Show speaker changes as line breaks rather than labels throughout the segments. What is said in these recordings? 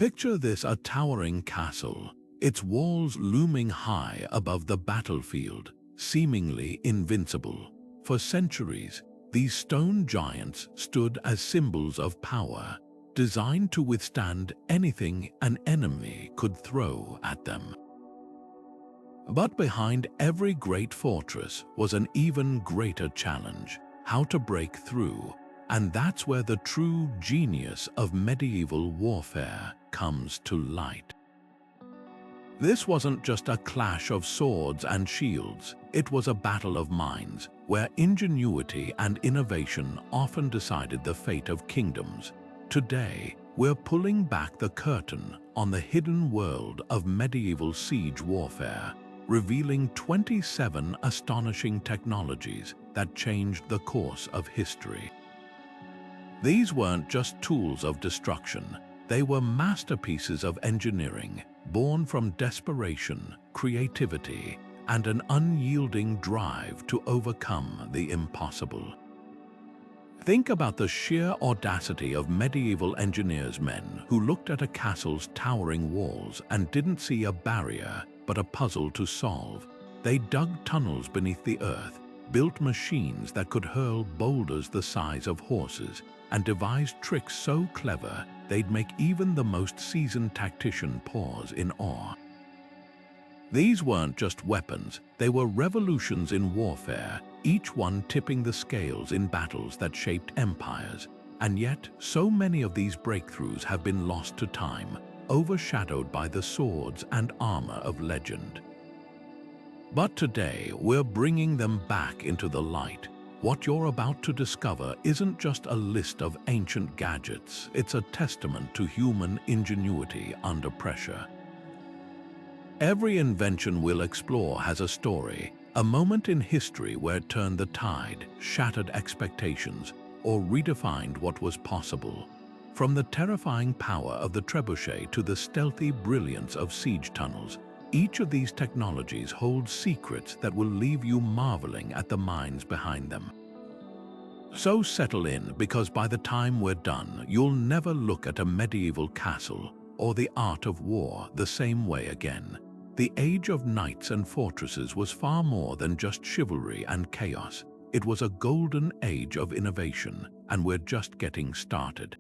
Picture this: a towering castle, its walls looming high above the battlefield, seemingly invincible. For centuries, these stone giants stood as symbols of power, designed to withstand anything an enemy could throw at them. But behind every great fortress was an even greater challenge: how to break through. And that's where the true genius of medieval warfare comes to light. This wasn't just a clash of swords and shields, it was a battle of minds, where ingenuity and innovation often decided the fate of kingdoms. Today, we're pulling back the curtain on the hidden world of medieval siege warfare, revealing 27 astonishing technologies that changed the course of history. These weren't just tools of destruction, they were masterpieces of engineering, born from desperation, creativity, and an unyielding drive to overcome the impossible. Think about the sheer audacity of medieval engineers' men who looked at a castle's towering walls and didn't see a barrier but a puzzle to solve. They dug tunnels beneath the earth, built machines that could hurl boulders the size of horses, and devised tricks so clever they'd make even the most seasoned tactician pause in awe. These weren't just weapons, they were revolutions in warfare, each one tipping the scales in battles that shaped empires. And yet, so many of these breakthroughs have been lost to time, overshadowed by the swords and armor of legend. But today, we're bringing them back into the light. What you're about to discover isn't just a list of ancient gadgets, it's a testament to human ingenuity under pressure. Every invention we'll explore has a story, a moment in history where it turned the tide, shattered expectations, or redefined what was possible. From the terrifying power of the trebuchet to the stealthy brilliance of siege tunnels, each of these technologies holds secrets that will leave you marveling at the minds behind them. So settle in, because by the time we're done, you'll never look at a medieval castle or the art of war the same way again. The age of knights and fortresses was far more than just chivalry and chaos. It was a golden age of innovation, and we're just getting started.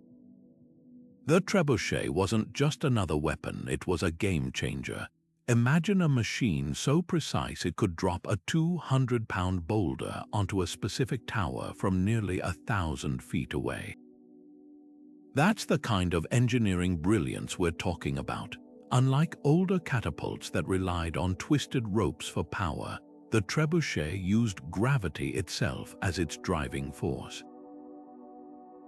The trebuchet wasn't just another weapon, it was a game changer. Imagine a machine so precise it could drop a 200-pound boulder onto a specific tower from nearly 1,000 feet away. That's the kind of engineering brilliance we're talking about. Unlike older catapults that relied on twisted ropes for power, the trebuchet used gravity itself as its driving force.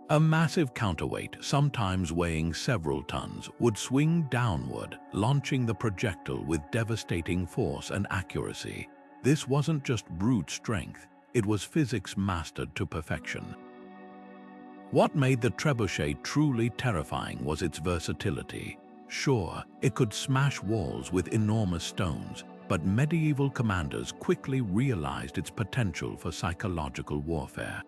A massive counterweight, sometimes weighing several tons, would swing downward, launching the projectile with devastating force and accuracy. This wasn't just brute strength, it was physics mastered to perfection. What made the trebuchet truly terrifying was its versatility. Sure, it could smash walls with enormous stones, but medieval commanders quickly realized its potential for psychological warfare.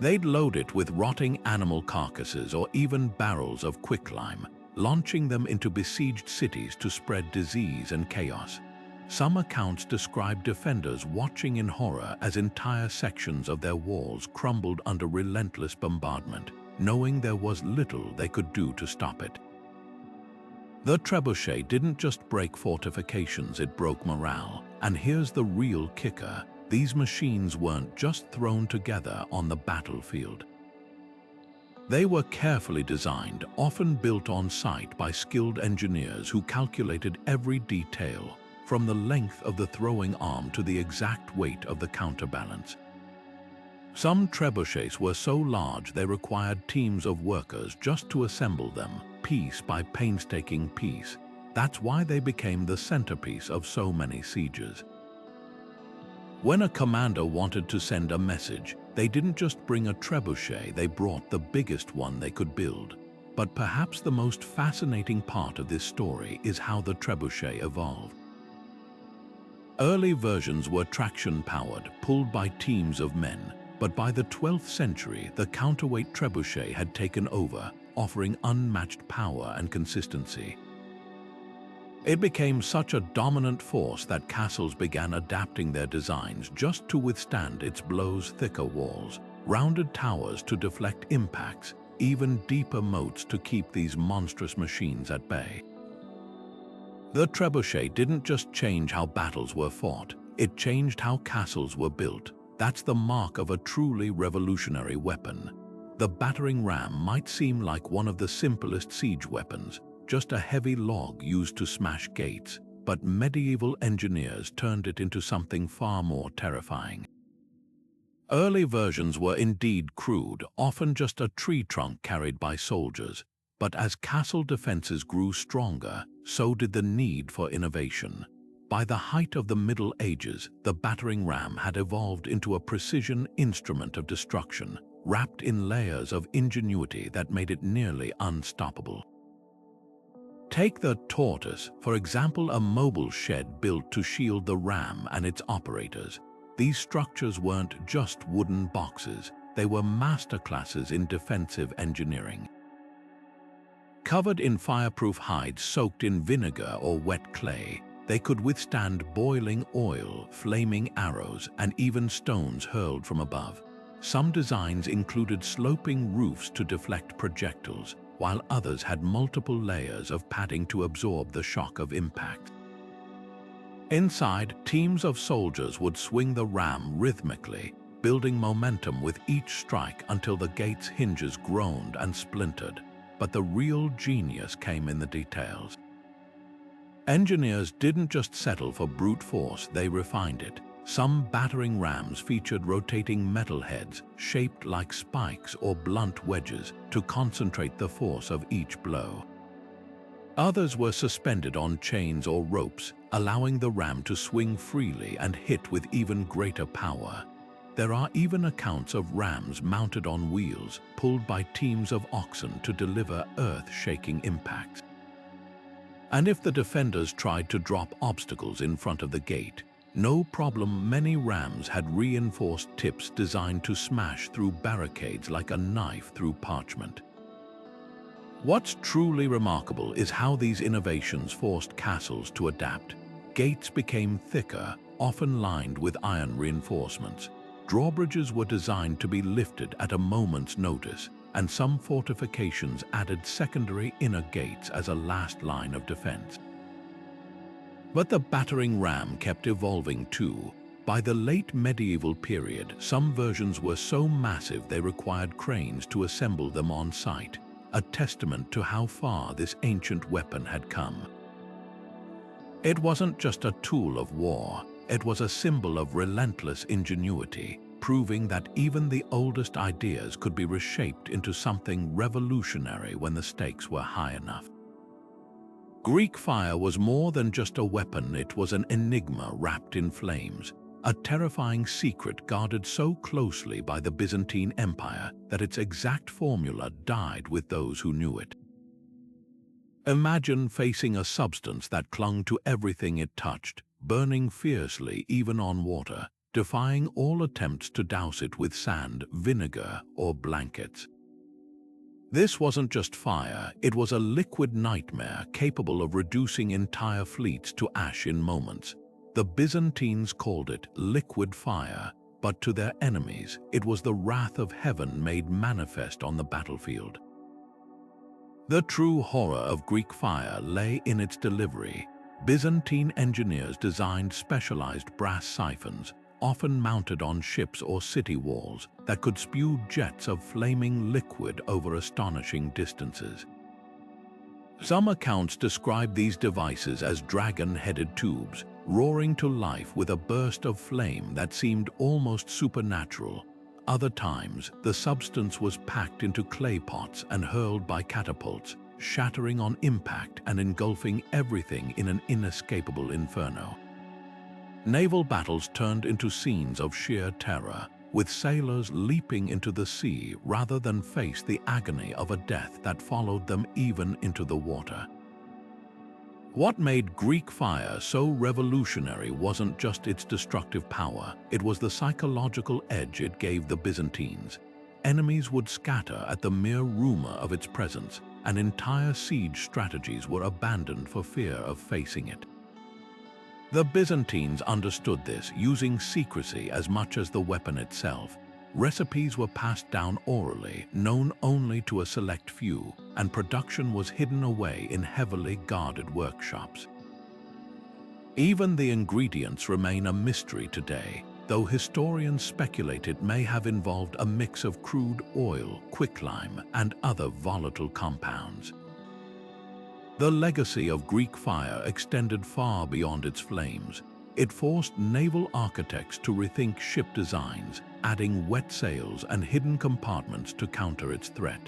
They'd load it with rotting animal carcasses or even barrels of quicklime, launching them into besieged cities to spread disease and chaos. Some accounts describe defenders watching in horror as entire sections of their walls crumbled under relentless bombardment, knowing there was little they could do to stop it. The trebuchet didn't just break fortifications, it broke morale. And here's the real kicker: these machines weren't just thrown together on the battlefield. They were carefully designed, often built on site by skilled engineers who calculated every detail, from the length of the throwing arm to the exact weight of the counterbalance. Some trebuchets were so large they required teams of workers just to assemble them, piece by painstaking piece. That's why they became the centerpiece of so many sieges. When a commander wanted to send a message, they didn't just bring a trebuchet, they brought the biggest one they could build. But perhaps the most fascinating part of this story is how the trebuchet evolved. Early versions were traction-powered, pulled by teams of men, but by the 12th century, the counterweight trebuchet had taken over, offering unmatched power and consistency. It became such a dominant force that castles began adapting their designs just to withstand its blows, thicker walls, rounded towers to deflect impacts, even deeper moats to keep these monstrous machines at bay. The trebuchet didn't just change how battles were fought, it changed how castles were built. That's the mark of a truly revolutionary weapon. The battering ram might seem like one of the simplest siege weapons, just a heavy log used to smash gates, but medieval engineers turned it into something far more terrifying. Early versions were indeed crude, often just a tree trunk carried by soldiers, but as castle defenses grew stronger, so did the need for innovation. By the height of the Middle Ages, the battering ram had evolved into a precision instrument of destruction, wrapped in layers of ingenuity that made it nearly unstoppable. Take the tortoise, for example, a mobile shed built to shield the ram and its operators. These structures weren't just wooden boxes, they were masterclasses in defensive engineering. Covered in fireproof hides soaked in vinegar or wet clay, they could withstand boiling oil, flaming arrows, and even stones hurled from above. Some designs included sloping roofs to deflect projectiles, while others had multiple layers of padding to absorb the shock of impact. Inside, teams of soldiers would swing the ram rhythmically, building momentum with each strike until the gate's hinges groaned and splintered. But the real genius came in the details. Engineers didn't just settle for brute force, they refined it. Some battering rams featured rotating metal heads shaped like spikes or blunt wedges to concentrate the force of each blow. Others were suspended on chains or ropes, allowing the ram to swing freely and hit with even greater power. There are even accounts of rams mounted on wheels, pulled by teams of oxen to deliver earth-shaking impacts. And if the defenders tried to drop obstacles in front of the gate, no problem, many rams had reinforced tips designed to smash through barricades like a knife through parchment. What's truly remarkable is how these innovations forced castles to adapt. Gates became thicker, often lined with iron reinforcements. Drawbridges were designed to be lifted at a moment's notice, and some fortifications added secondary inner gates as a last line of defense. But the battering ram kept evolving too. By the late medieval period, some versions were so massive they required cranes to assemble them on site, a testament to how far this ancient weapon had come. It wasn't just a tool of war, it was a symbol of relentless ingenuity, proving that even the oldest ideas could be reshaped into something revolutionary when the stakes were high enough. Greek fire was more than just a weapon, it was an enigma wrapped in flames, a terrifying secret guarded so closely by the Byzantine Empire that its exact formula died with those who knew it. Imagine facing a substance that clung to everything it touched, burning fiercely even on water, defying all attempts to douse it with sand, vinegar, or blankets. This wasn't just fire, it was a liquid nightmare capable of reducing entire fleets to ash in moments. The Byzantines called it liquid fire, but to their enemies, it was the wrath of heaven made manifest on the battlefield. The true horror of Greek fire lay in its delivery. Byzantine engineers designed specialized brass siphons, often mounted on ships or city walls, that could spew jets of flaming liquid over astonishing distances. Some accounts describe these devices as dragon-headed tubes, roaring to life with a burst of flame that seemed almost supernatural. Other times, the substance was packed into clay pots and hurled by catapults, shattering on impact and engulfing everything in an inescapable inferno. Naval battles turned into scenes of sheer terror, with sailors leaping into the sea rather than face the agony of a death that followed them even into the water. What made Greek fire so revolutionary wasn't just its destructive power, it was the psychological edge it gave the Byzantines. enemies would scatter at the mere rumor of its presence, and entire siege strategies were abandoned for fear of facing it. The Byzantines understood this, using secrecy as much as the weapon itself. Recipes were passed down orally, known only to a select few, and production was hidden away in heavily guarded workshops. Even the ingredients remain a mystery today, though historians speculate it may have involved a mix of crude oil, quicklime, and other volatile compounds. The legacy of Greek fire extended far beyond its flames. It forced naval architects to rethink ship designs, adding wet sails and hidden compartments to counter its threat.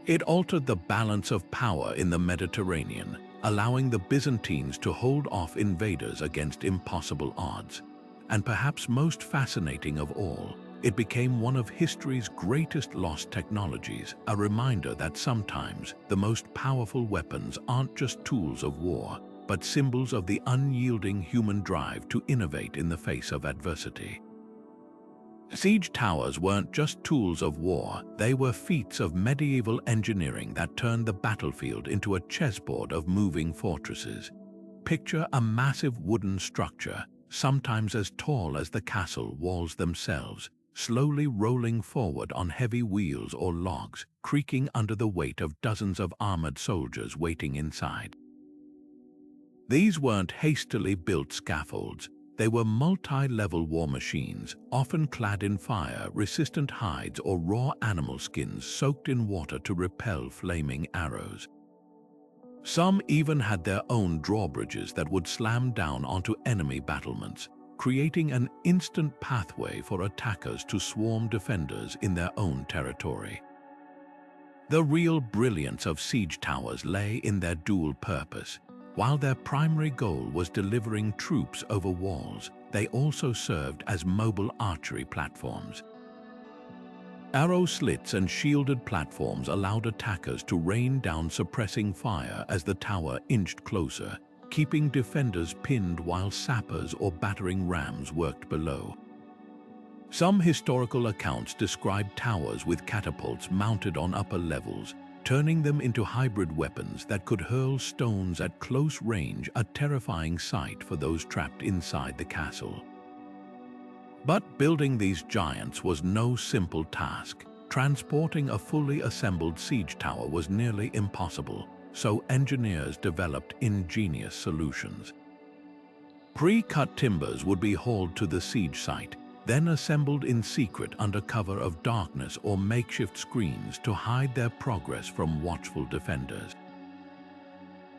It altered the balance of power in the Mediterranean, allowing the Byzantines to hold off invaders against impossible odds. And perhaps most fascinating of all, it became one of history's greatest lost technologies, a reminder that sometimes the most powerful weapons aren't just tools of war, but symbols of the unyielding human drive to innovate in the face of adversity. Siege towers weren't just tools of war, they were feats of medieval engineering that turned the battlefield into a chessboard of moving fortresses. Picture a massive wooden structure, sometimes as tall as the castle walls themselves, slowly rolling forward on heavy wheels or logs, creaking under the weight of dozens of armored soldiers waiting inside. These weren't hastily built scaffolds. They were multi-level war machines, often clad in fire-resistant hides or raw animal skins soaked in water to repel flaming arrows. Some even had their own drawbridges that would slam down onto enemy battlements, creating an instant pathway for attackers to swarm defenders in their own territory. The real brilliance of siege towers lay in their dual purpose. While their primary goal was delivering troops over walls, they also served as mobile archery platforms. Arrow slits and shielded platforms allowed attackers to rain down suppressing fire as the tower inched closer, keeping defenders pinned while sappers or battering rams worked below. Some historical accounts describe towers with catapults mounted on upper levels, turning them into hybrid weapons that could hurl stones at close range, a terrifying sight for those trapped inside the castle. But building these giants was no simple task. Transporting a fully assembled siege tower was nearly impossible, so engineers developed ingenious solutions. Pre-cut timbers would be hauled to the siege site, then assembled in secret under cover of darkness or makeshift screens to hide their progress from watchful defenders.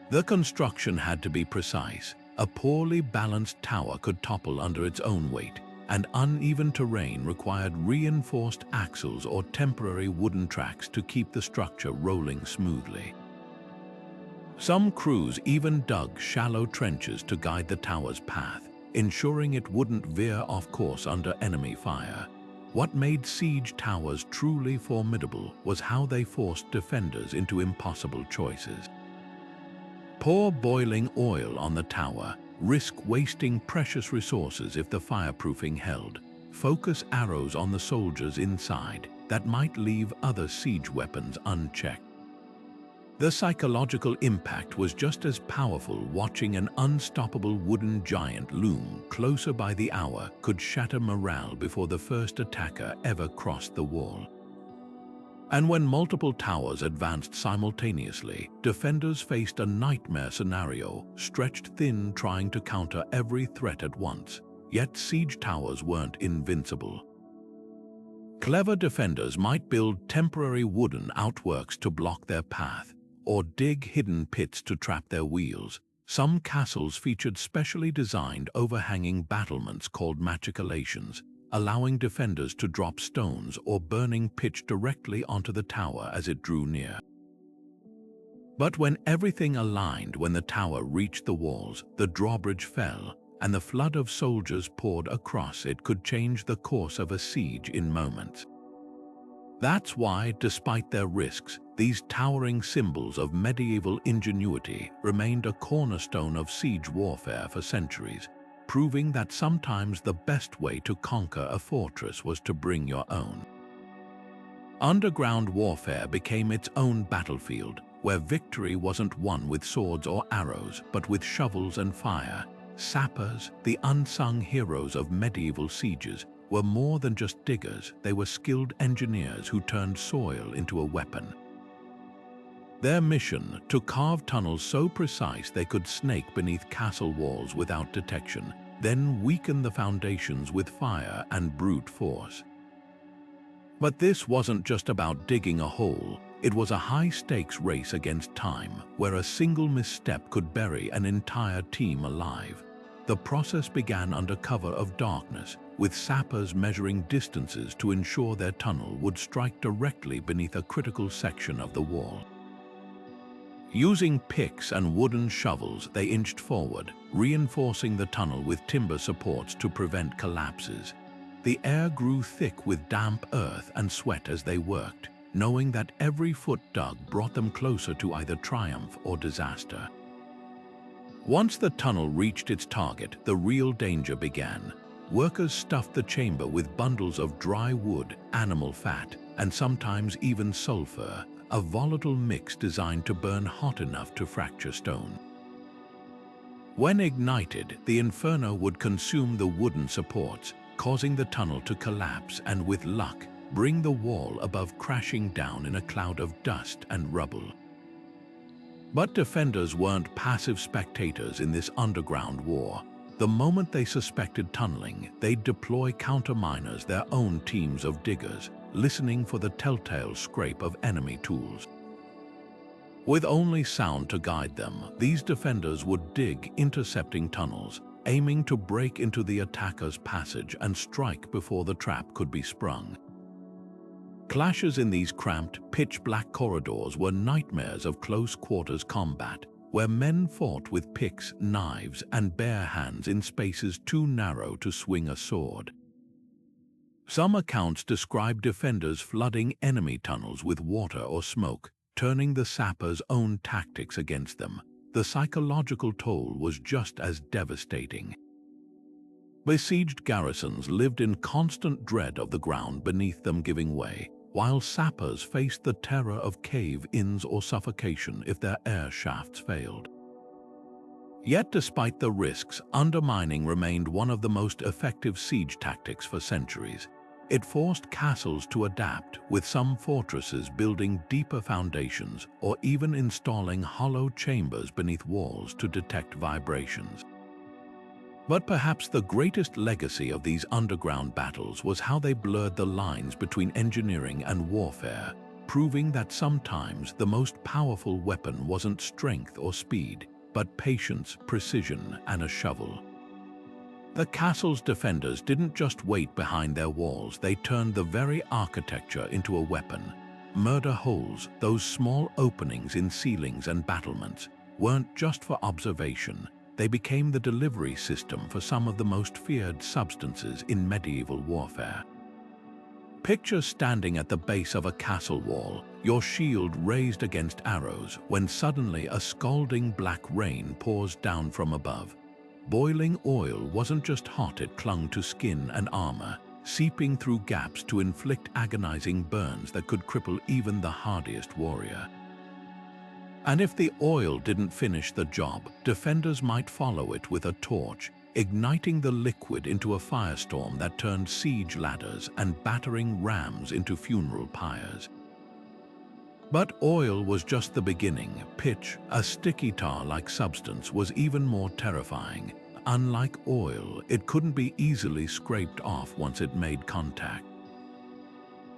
The construction had to be precise. A poorly balanced tower could topple under its own weight, and uneven terrain required reinforced axles or temporary wooden tracks to keep the structure rolling smoothly. Some crews even dug shallow trenches to guide the tower's path, ensuring it wouldn't veer off course under enemy fire. What made siege towers truly formidable was how they forced defenders into impossible choices. Pour boiling oil on the tower, risk wasting precious resources if the fireproofing held, focus arrows on the soldiers inside that might leave other siege weapons unchecked. The psychological impact was just as powerful. Watching an unstoppable wooden giant loom closer by the hour could shatter morale before the first attacker ever crossed the wall. And when multiple towers advanced simultaneously, defenders faced a nightmare scenario, stretched thin trying to counter every threat at once. Yet siege towers weren't invincible. Clever defenders might build temporary wooden outworks to block their path, or dig hidden pits to trap their wheels. Some castles featured specially designed overhanging battlements called machicolations, allowing defenders to drop stones or burning pitch directly onto the tower as it drew near. But when everything aligned, when the tower reached the walls, the drawbridge fell, and the flood of soldiers poured across it could change the course of a siege in moments. That's why, despite their risks, these towering symbols of medieval ingenuity remained a cornerstone of siege warfare for centuries, proving that sometimes the best way to conquer a fortress was to bring your own. Underground warfare became its own battlefield, where victory wasn't won with swords or arrows, but with shovels and fire. Sappers, the unsung heroes of medieval sieges, were more than just diggers. They were skilled engineers who turned soil into a weapon. Their mission, to carve tunnels so precise they could snake beneath castle walls without detection, then weaken the foundations with fire and brute force. But this wasn't just about digging a hole. It was a high-stakes race against time, where a single misstep could bury an entire team alive. The process began under cover of darkness, with sappers measuring distances to ensure their tunnel would strike directly beneath a critical section of the wall. Using picks and wooden shovels, they inched forward, reinforcing the tunnel with timber supports to prevent collapses. The air grew thick with damp earth and sweat as they worked, knowing that every foot dug brought them closer to either triumph or disaster. Once the tunnel reached its target, the real danger began. Workers stuffed the chamber with bundles of dry wood, animal fat, and sometimes even sulfur, a volatile mix designed to burn hot enough to fracture stone. When ignited, the inferno would consume the wooden supports, causing the tunnel to collapse and, with luck, bring the wall above crashing down in a cloud of dust and rubble. But defenders weren't passive spectators in this underground war. The moment they suspected tunneling, they'd deploy counterminers, their own teams of diggers, listening for the telltale scrape of enemy tools. With only sound to guide them, these defenders would dig intercepting tunnels, aiming to break into the attacker's passage and strike before the trap could be sprung. Clashes in these cramped, pitch-black corridors were nightmares of close-quarters combat, where men fought with picks, knives, and bare hands in spaces too narrow to swing a sword. Some accounts describe defenders flooding enemy tunnels with water or smoke, turning the sappers' own tactics against them. The psychological toll was just as devastating. Besieged garrisons lived in constant dread of the ground beneath them giving way, while sappers faced the terror of cave-ins or suffocation if their air shafts failed. Yet despite the risks, undermining remained one of the most effective siege tactics for centuries. It forced castles to adapt, with some fortresses building deeper foundations or even installing hollow chambers beneath walls to detect vibrations. But perhaps the greatest legacy of these underground battles was how they blurred the lines between engineering and warfare, proving that sometimes the most powerful weapon wasn't strength or speed, but patience, precision, and a shovel. The castle's defenders didn't just wait behind their walls, they turned the very architecture into a weapon. Murder holes, those small openings in ceilings and battlements, weren't just for observation. They became the delivery system for some of the most feared substances in medieval warfare. Picture standing at the base of a castle wall, your shield raised against arrows, when suddenly a scalding black rain pours down from above. Boiling oil wasn't just hot, it clung to skin and armor, seeping through gaps to inflict agonizing burns that could cripple even the hardiest warrior. And if the oil didn't finish the job, defenders might follow it with a torch, igniting the liquid into a firestorm that turned siege ladders and battering rams into funeral pyres. But oil was just the beginning. Pitch, a sticky tar-like substance, was even more terrifying. Unlike oil, it couldn't be easily scraped off once it made contact.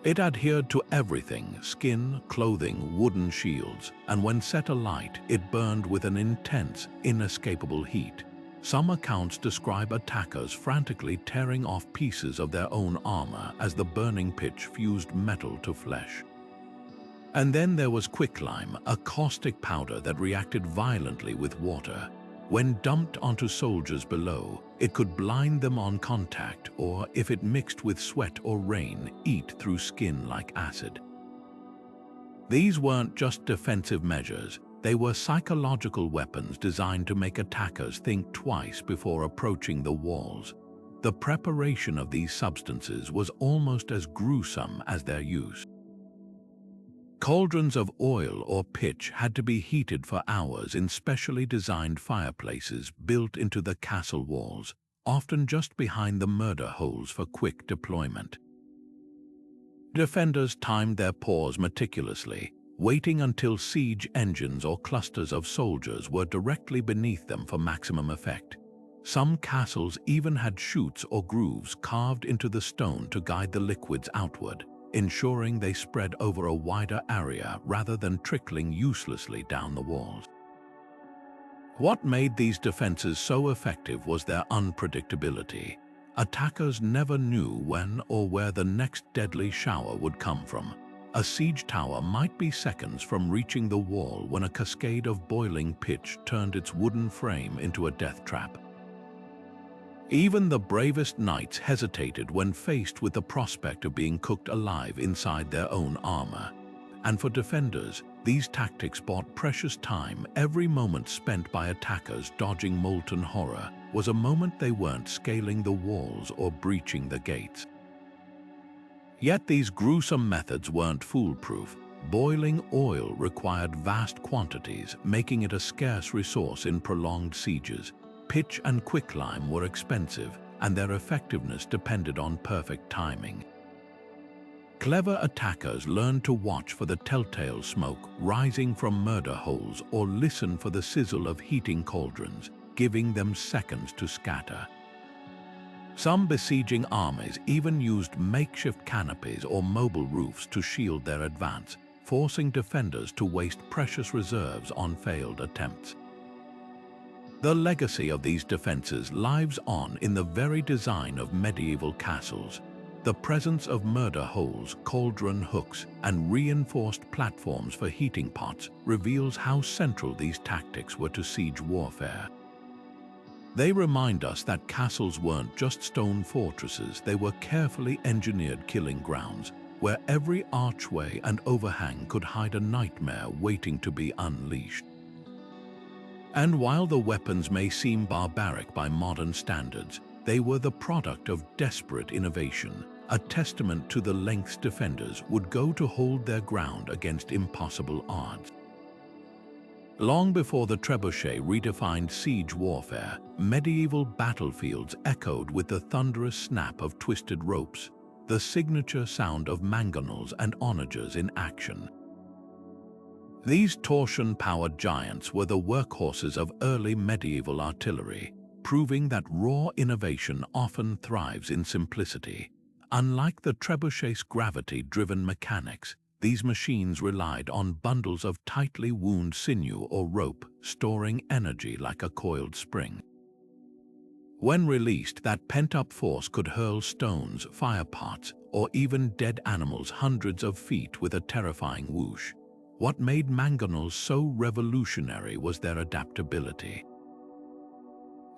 It adhered to everything: skin, clothing, wooden shields, and when set alight, it burned with an intense, inescapable heat. Some accounts describe attackers frantically tearing off pieces of their own armor as the burning pitch fused metal to flesh. And then there was quicklime, a caustic powder that reacted violently with water. When dumped onto soldiers below, it could blind them on contact, or, if it mixed with sweat or rain, eat through skin like acid. These weren't just defensive measures, they were psychological weapons designed to make attackers think twice before approaching the walls. The preparation of these substances was almost as gruesome as their use. Cauldrons of oil or pitch had to be heated for hours in specially designed fireplaces built into the castle walls, often just behind the murder holes for quick deployment. Defenders timed their pours meticulously, waiting until siege engines or clusters of soldiers were directly beneath them for maximum effect. Some castles even had chutes or grooves carved into the stone to guide the liquids outward, ensuring they spread over a wider area rather than trickling uselessly down the walls. What made these defenses so effective was their unpredictability. Attackers never knew when or where the next deadly shower would come from. A siege tower might be seconds from reaching the wall when a cascade of boiling pitch turned its wooden frame into a death trap. Even the bravest knights hesitated when faced with the prospect of being cooked alive inside their own armor. And for defenders, these tactics bought precious time. Every moment spent by attackers dodging molten horror was a moment they weren't scaling the walls or breaching the gates. Yet these gruesome methods weren't foolproof. Boiling oil required vast quantities, making it a scarce resource in prolonged sieges. Pitch and quicklime were expensive, and their effectiveness depended on perfect timing. Clever attackers learned to watch for the telltale smoke rising from murder holes or listen for the sizzle of heating cauldrons, giving them seconds to scatter. Some besieging armies even used makeshift canopies or mobile roofs to shield their advance, forcing defenders to waste precious reserves on failed attempts. The legacy of these defenses lives on in the very design of medieval castles. The presence of murder holes, cauldron hooks, and reinforced platforms for heating pots reveals how central these tactics were to siege warfare. They remind us that castles weren't just stone fortresses, they were carefully engineered killing grounds, where every archway and overhang could hide a nightmare waiting to be unleashed. And while the weapons may seem barbaric by modern standards, they were the product of desperate innovation, a testament to the lengths defenders would go to hold their ground against impossible odds. Long before the trebuchet redefined siege warfare, medieval battlefields echoed with the thunderous snap of twisted ropes, the signature sound of Manganals and Onagers in action. These torsion-powered giants were the workhorses of early medieval artillery, proving that raw innovation often thrives in simplicity. Unlike the trebuchet's gravity-driven mechanics, these machines relied on bundles of tightly wound sinew or rope, storing energy like a coiled spring. When released, that pent-up force could hurl stones, fire pots, or even dead animals hundreds of feet with a terrifying whoosh. What made manganals so revolutionary was their adaptability.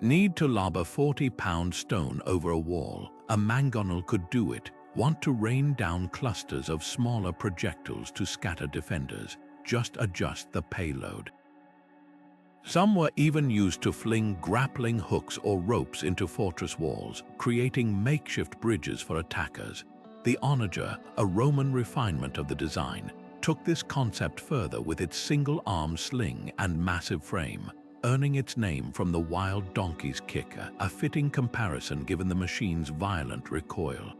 Need to lob a 40-pound stone over a wall? A mangonel could do it. Want to rain down clusters of smaller projectiles to scatter defenders? Just adjust the payload. Some were even used to fling grappling hooks or ropes into fortress walls, creating makeshift bridges for attackers. The onager, a Roman refinement of the design, took this concept further with its single-arm sling and massive frame, earning its name from the wild donkey's kick, a fitting comparison given the machine's violent recoil.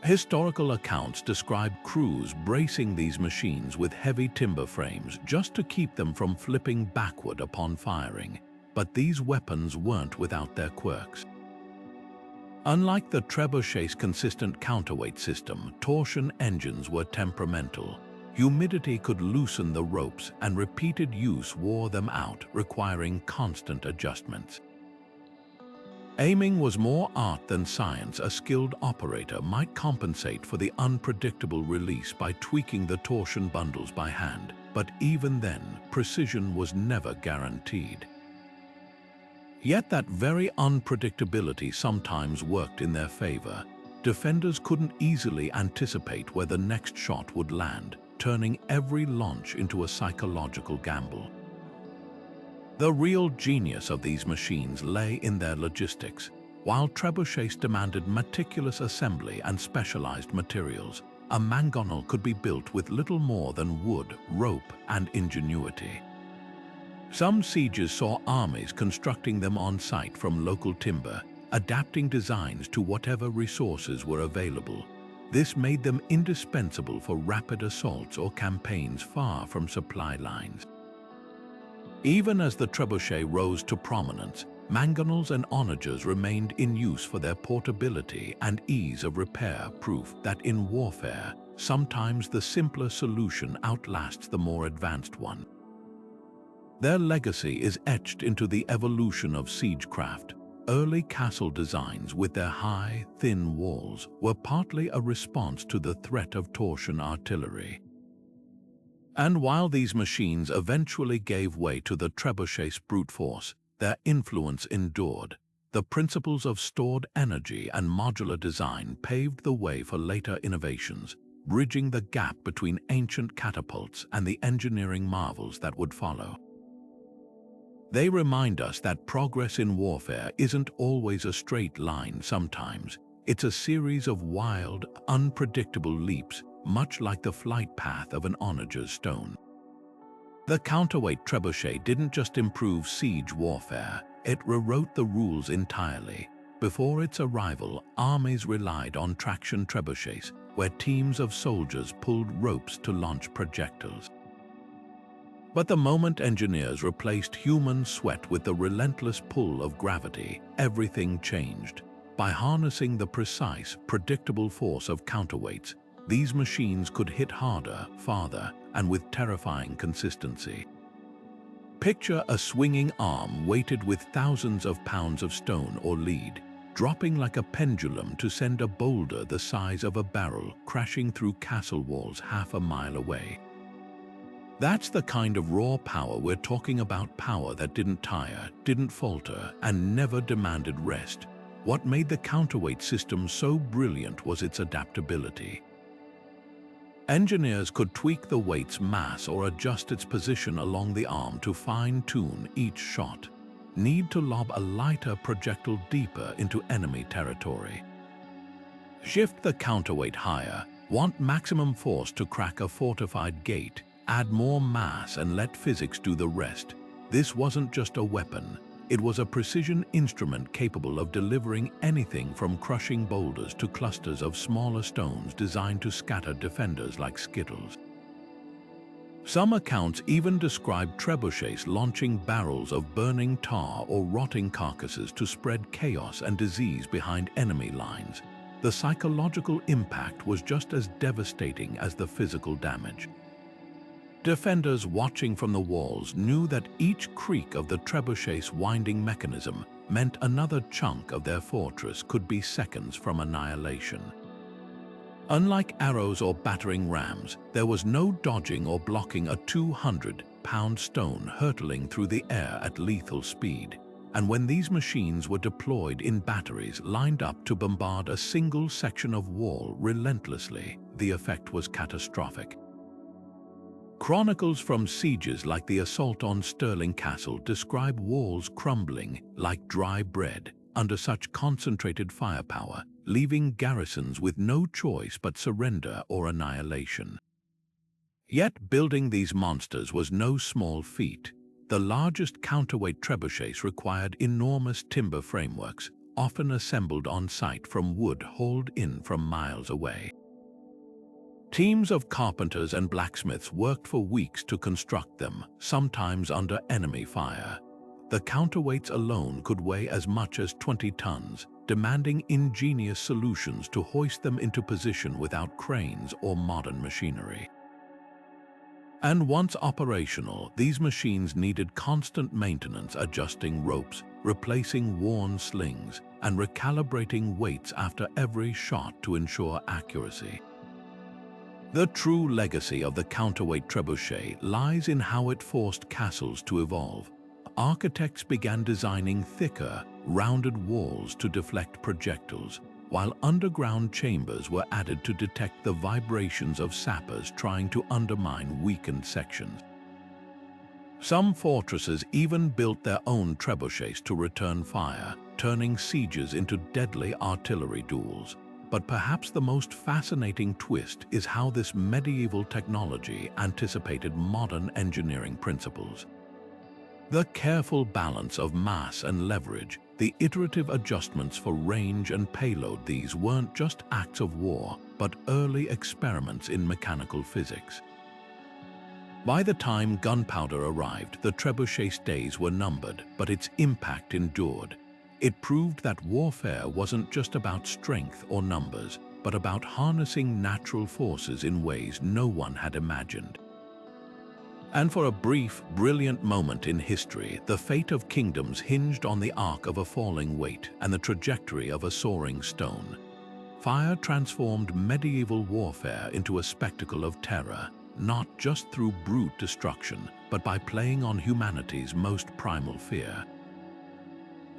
Historical accounts describe crews bracing these machines with heavy timber frames just to keep them from flipping backward upon firing, but these weapons weren't without their quirks. Unlike the trebuchet's consistent counterweight system, torsion engines were temperamental. Humidity could loosen the ropes, and repeated use wore them out, requiring constant adjustments. Aiming was more art than science. A skilled operator might compensate for the unpredictable release by tweaking the torsion bundles by hand, but even then, precision was never guaranteed. Yet that very unpredictability sometimes worked in their favor. Defenders couldn't easily anticipate where the next shot would land, turning every launch into a psychological gamble. The real genius of these machines lay in their logistics. While trebuchets demanded meticulous assembly and specialized materials, a mangonel could be built with little more than wood, rope, and ingenuity. Some sieges saw armies constructing them on site from local timber, adapting designs to whatever resources were available. This made them indispensable for rapid assaults or campaigns far from supply lines. Even as the trebuchet rose to prominence, manganals and onagers remained in use for their portability and ease of repair, proof that in warfare, sometimes the simpler solution outlasts the more advanced one. Their legacy is etched into the evolution of siegecraft. Early castle designs with their high, thin walls were partly a response to the threat of Torsion artillery. And while these machines eventually gave way to the trebuchet's brute force, their influence endured. The principles of stored energy and modular design paved the way for later innovations, bridging the gap between ancient catapults and the engineering marvels that would follow. They remind us that progress in warfare isn't always a straight line. Sometimes it's a series of wild, unpredictable leaps, much like the flight path of an onager's stone. The Counterweight Trebushet didn't just improve siege warfare, it rewrote the rules entirely. Before its arrival, armies relied on traction trebuchets, where teams of soldiers pulled ropes to launch projectiles. But the moment engineers replaced human sweat with the relentless pull of gravity, everything changed. By harnessing the precise, predictable force of counterweights, these machines could hit harder, farther, and with terrifying consistency. Picture a swinging arm weighted with thousands of pounds of stone or lead, dropping like a pendulum to send a boulder the size of a barrel crashing through castle walls half a mile away. That's the kind of raw power we're talking about, power that didn't tire, didn't falter, and never demanded rest. What made the counterweight system so brilliant was its adaptability. Engineers could tweak the weight's mass or adjust its position along the arm to fine-tune each shot. Need to lob a lighter projectile deeper into enemy territory. Shift the counterweight higher, want maximum force to crack a fortified gate. Add more mass and let physics do the rest. This wasn't just a weapon. It was a precision instrument capable of delivering anything from crushing boulders to clusters of smaller stones designed to scatter defenders like skittles. Some accounts even describe trebuchets launching barrels of burning tar or rotting carcasses to spread chaos and disease behind enemy lines. The psychological impact was just as devastating as the physical damage. Defenders watching from the walls knew that each creak of the trebuchet's winding mechanism meant another chunk of their fortress could be seconds from annihilation. Unlike arrows or battering rams, there was no dodging or blocking a 200-pound stone hurtling through the air at lethal speed. And when these machines were deployed in batteries lined up to bombard a single section of wall relentlessly, the effect was catastrophic. Chronicles from sieges like the assault on Stirling Castle describe walls crumbling like dry bread under such concentrated firepower, leaving garrisons with no choice but surrender or annihilation. Yet building these monsters was no small feat. The largest counterweight trebuchets required enormous timber frameworks, often assembled on site from wood hauled in from miles away. Teams of carpenters and blacksmiths worked for weeks to construct them, sometimes under enemy fire. The counterweights alone could weigh as much as 20 tons, demanding ingenious solutions to hoist them into position without cranes or modern machinery. And once operational, these machines needed constant maintenance, adjusting ropes, replacing worn slings, and recalibrating weights after every shot to ensure accuracy. The true legacy of the counterweight trebuchet lies in how it forced castles to evolve. Architects began designing thicker, rounded walls to deflect projectiles, while underground chambers were added to detect the vibrations of sappers trying to undermine weakened sections. Some fortresses even built their own trebuchets to return fire, turning sieges into deadly artillery duels. But perhaps the most fascinating twist is how this medieval technology anticipated modern engineering principles. The careful balance of mass and leverage, the iterative adjustments for range and payload, these weren't just acts of war, but early experiments in mechanical physics. By the time gunpowder arrived, the trebuchet's days were numbered, but its impact endured. It proved that warfare wasn't just about strength or numbers, but about harnessing natural forces in ways no one had imagined. And for a brief, brilliant moment in history, the fate of kingdoms hinged on the arc of a falling weight and the trajectory of a soaring stone. Fire transformed medieval warfare into a spectacle of terror, not just through brute destruction, but by playing on humanity's most primal fear.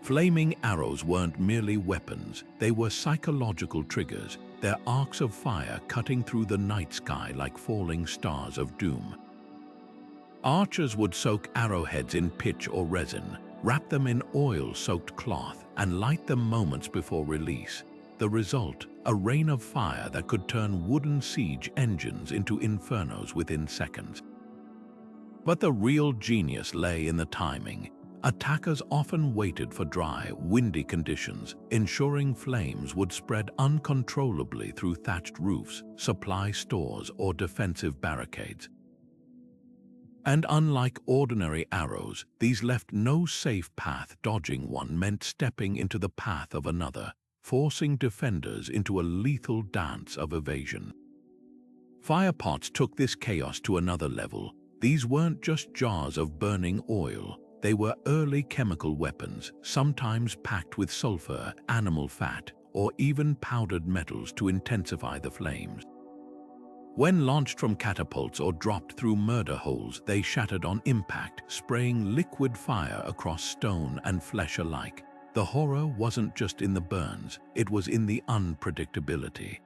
Flaming arrows weren't merely weapons, they were psychological triggers, their arcs of fire cutting through the night sky like falling stars of doom. Archers would soak arrowheads in pitch or resin, wrap them in oil-soaked cloth, and light them moments before release. The result, a rain of fire that could turn wooden siege engines into infernos within seconds. But the real genius lay in the timing. Attackers often waited for dry, windy conditions, ensuring flames would spread uncontrollably through thatched roofs, supply stores, or defensive barricades. And unlike ordinary arrows, these left no safe path. Dodging one meant stepping into the path of another, forcing defenders into a lethal dance of evasion. Firepots took this chaos to another level. These weren't just jars of burning oil. They were early chemical weapons, sometimes packed with sulfur, animal fat, or even powdered metals to intensify the flames. When launched from catapults or dropped through murder holes, they shattered on impact, spraying liquid fire across stone and flesh alike. The horror wasn't just in the burns, it was in the unpredictability.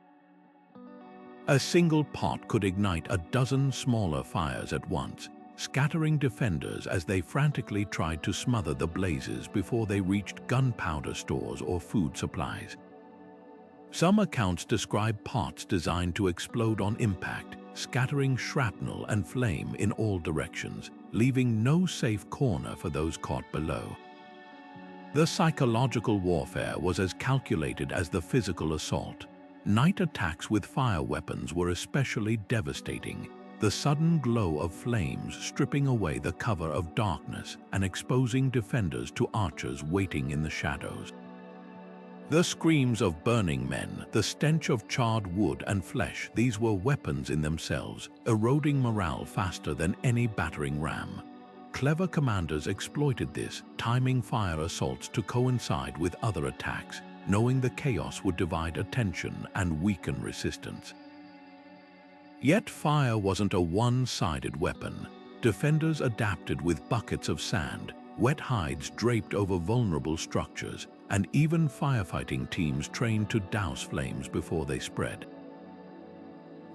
A single pot could ignite a dozen smaller fires at once, scattering defenders as they frantically tried to smother the blazes before they reached gunpowder stores or food supplies. Some accounts describe pots designed to explode on impact, scattering shrapnel and flame in all directions, leaving no safe corner for those caught below. The psychological warfare was as calculated as the physical assault. Night attacks with fire weapons were especially devastating, the sudden glow of flames stripping away the cover of darkness and exposing defenders to archers waiting in the shadows. The screams of burning men, the stench of charred wood and flesh, these were weapons in themselves, eroding morale faster than any battering ram. Clever commanders exploited this, timing fire assaults to coincide with other attacks, knowing the chaos would divide attention and weaken resistance. Yet fire wasn't a one-sided weapon. Defenders adapted with buckets of sand, wet hides draped over vulnerable structures, and even firefighting teams trained to douse flames before they spread.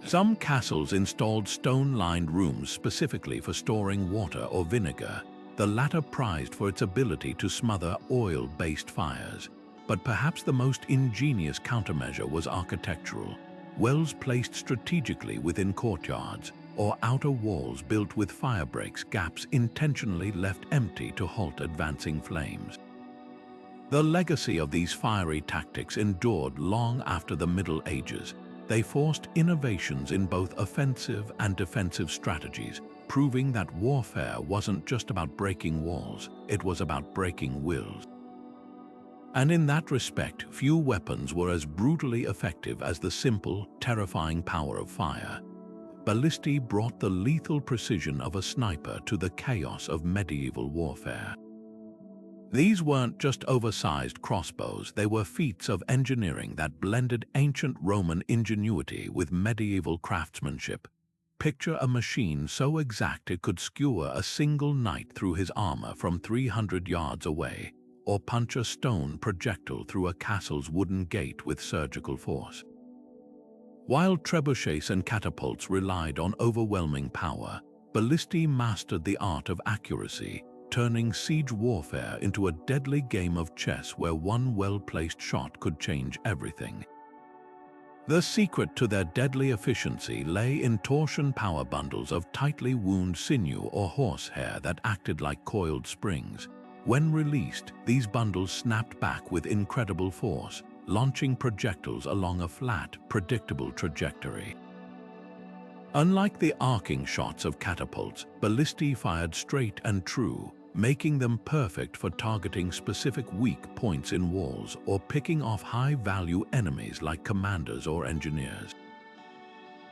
Some castles installed stone-lined rooms specifically for storing water or vinegar, the latter prized for its ability to smother oil-based fires. But perhaps the most ingenious countermeasure was architectural. Wells placed strategically within courtyards, or outer walls built with fire breaks, gaps intentionally left empty to halt advancing flames. The legacy of these fiery tactics endured long after the Middle Ages. They forced innovations in both offensive and defensive strategies, proving that warfare wasn't just about breaking walls, it was about breaking wills. And in that respect, few weapons were as brutally effective as the simple, terrifying power of fire. Ballisti brought the lethal precision of a sniper to the chaos of medieval warfare. These weren't just oversized crossbows, they were feats of engineering that blended ancient Roman ingenuity with medieval craftsmanship. Picture a machine so exact it could skewer a single knight through his armor from 300 yards away, or punch a stone projectile through a castle's wooden gate with surgical force. While trebuchets and catapults relied on overwhelming power, Ballisti mastered the art of accuracy, turning siege warfare into a deadly game of chess where one well-placed shot could change everything. The secret to their deadly efficiency lay in torsion power bundles of tightly wound sinew or horsehair that acted like coiled springs. When released, these bundles snapped back with incredible force, launching projectiles along a flat, predictable trajectory. Unlike the arcing shots of catapults, ballistae fired straight and true, making them perfect for targeting specific weak points in walls or picking off high-value enemies like commanders or engineers.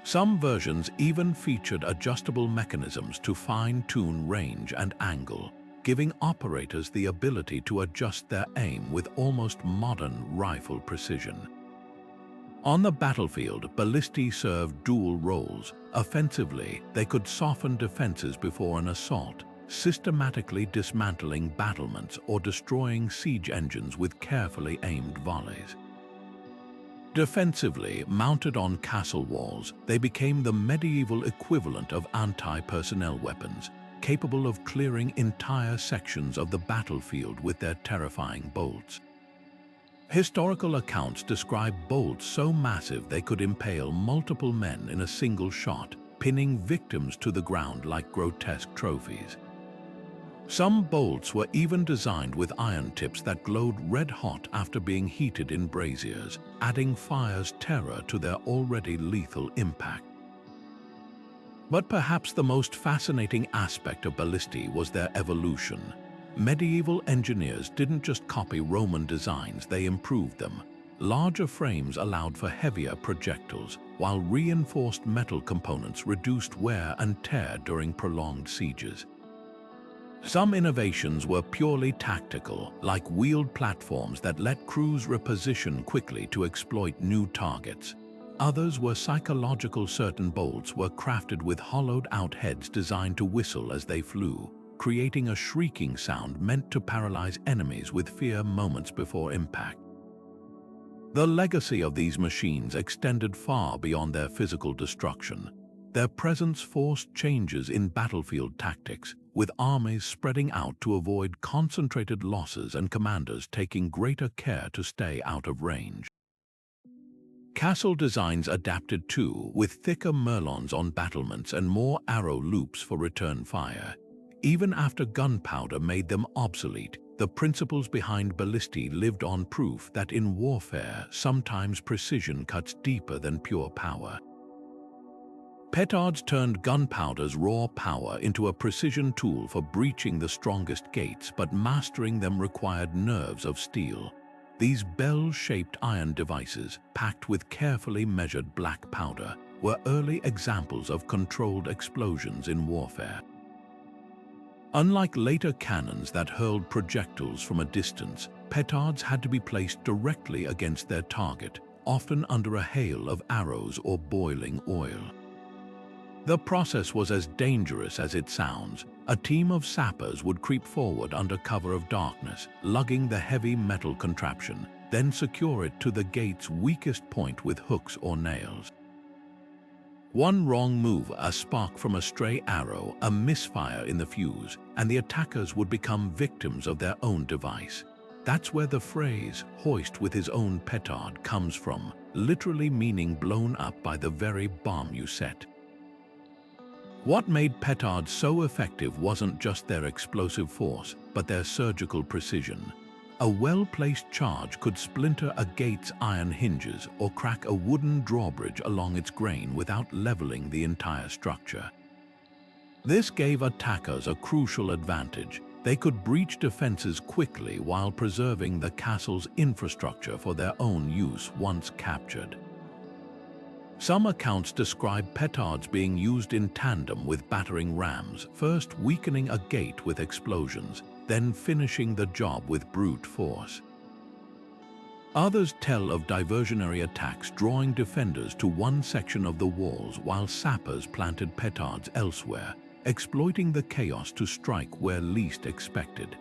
Some versions even featured adjustable mechanisms to fine-tune range and angle, giving operators the ability to adjust their aim with almost modern rifle precision. On the battlefield, ballistae served dual roles. Offensively, they could soften defenses before an assault, systematically dismantling battlements or destroying siege engines with carefully aimed volleys. Defensively, mounted on castle walls, they became the medieval equivalent of anti-personnel weapons, capable of clearing entire sections of the battlefield with their terrifying bolts. Historical accounts describe bolts so massive they could impale multiple men in a single shot, pinning victims to the ground like grotesque trophies. Some bolts were even designed with iron tips that glowed red-hot after being heated in braziers, adding fire's terror to their already lethal impact. But perhaps the most fascinating aspect of ballistae was their evolution. Medieval engineers didn't just copy Roman designs, they improved them. Larger frames allowed for heavier projectiles, while reinforced metal components reduced wear and tear during prolonged sieges. Some innovations were purely tactical, like wheeled platforms that let crews reposition quickly to exploit new targets. Others were psychological. Certain bolts were crafted with hollowed-out heads designed to whistle as they flew, creating a shrieking sound meant to paralyze enemies with fear moments before impact. The legacy of these machines extended far beyond their physical destruction. Their presence forced changes in battlefield tactics, with armies spreading out to avoid concentrated losses and commanders taking greater care to stay out of range. Castle designs adapted too, with thicker merlons on battlements and more arrow loops for return fire. Even after gunpowder made them obsolete, the principles behind ballistae lived on, proof that in warfare sometimes precision cuts deeper than pure power. Petards turned gunpowder's raw power into a precision tool for breaching the strongest gates, but mastering them required nerves of steel. These bell-shaped iron devices, packed with carefully measured black powder, were early examples of controlled explosions in warfare. Unlike later cannons that hurled projectiles from a distance, petards had to be placed directly against their target, often under a hail of arrows or boiling oil. The process was as dangerous as it sounds. A team of sappers would creep forward under cover of darkness, lugging the heavy metal contraption, then secure it to the gate's weakest point with hooks or nails. One wrong move, a spark from a stray arrow, a misfire in the fuse, and the attackers would become victims of their own device. That's where the phrase, "hoist with his own petard," comes from, literally meaning blown up by the very bomb you set. What made petards so effective wasn't just their explosive force, but their surgical precision. A well-placed charge could splinter a gate's iron hinges or crack a wooden drawbridge along its grain without leveling the entire structure. This gave attackers a crucial advantage. They could breach defenses quickly while preserving the castle's infrastructure for their own use once captured. Some accounts describe petards being used in tandem with battering rams, first weakening a gate with explosions, then finishing the job with brute force. Others tell of diversionary attacks drawing defenders to one section of the walls while sappers planted petards elsewhere, exploiting the chaos to strike where least expected.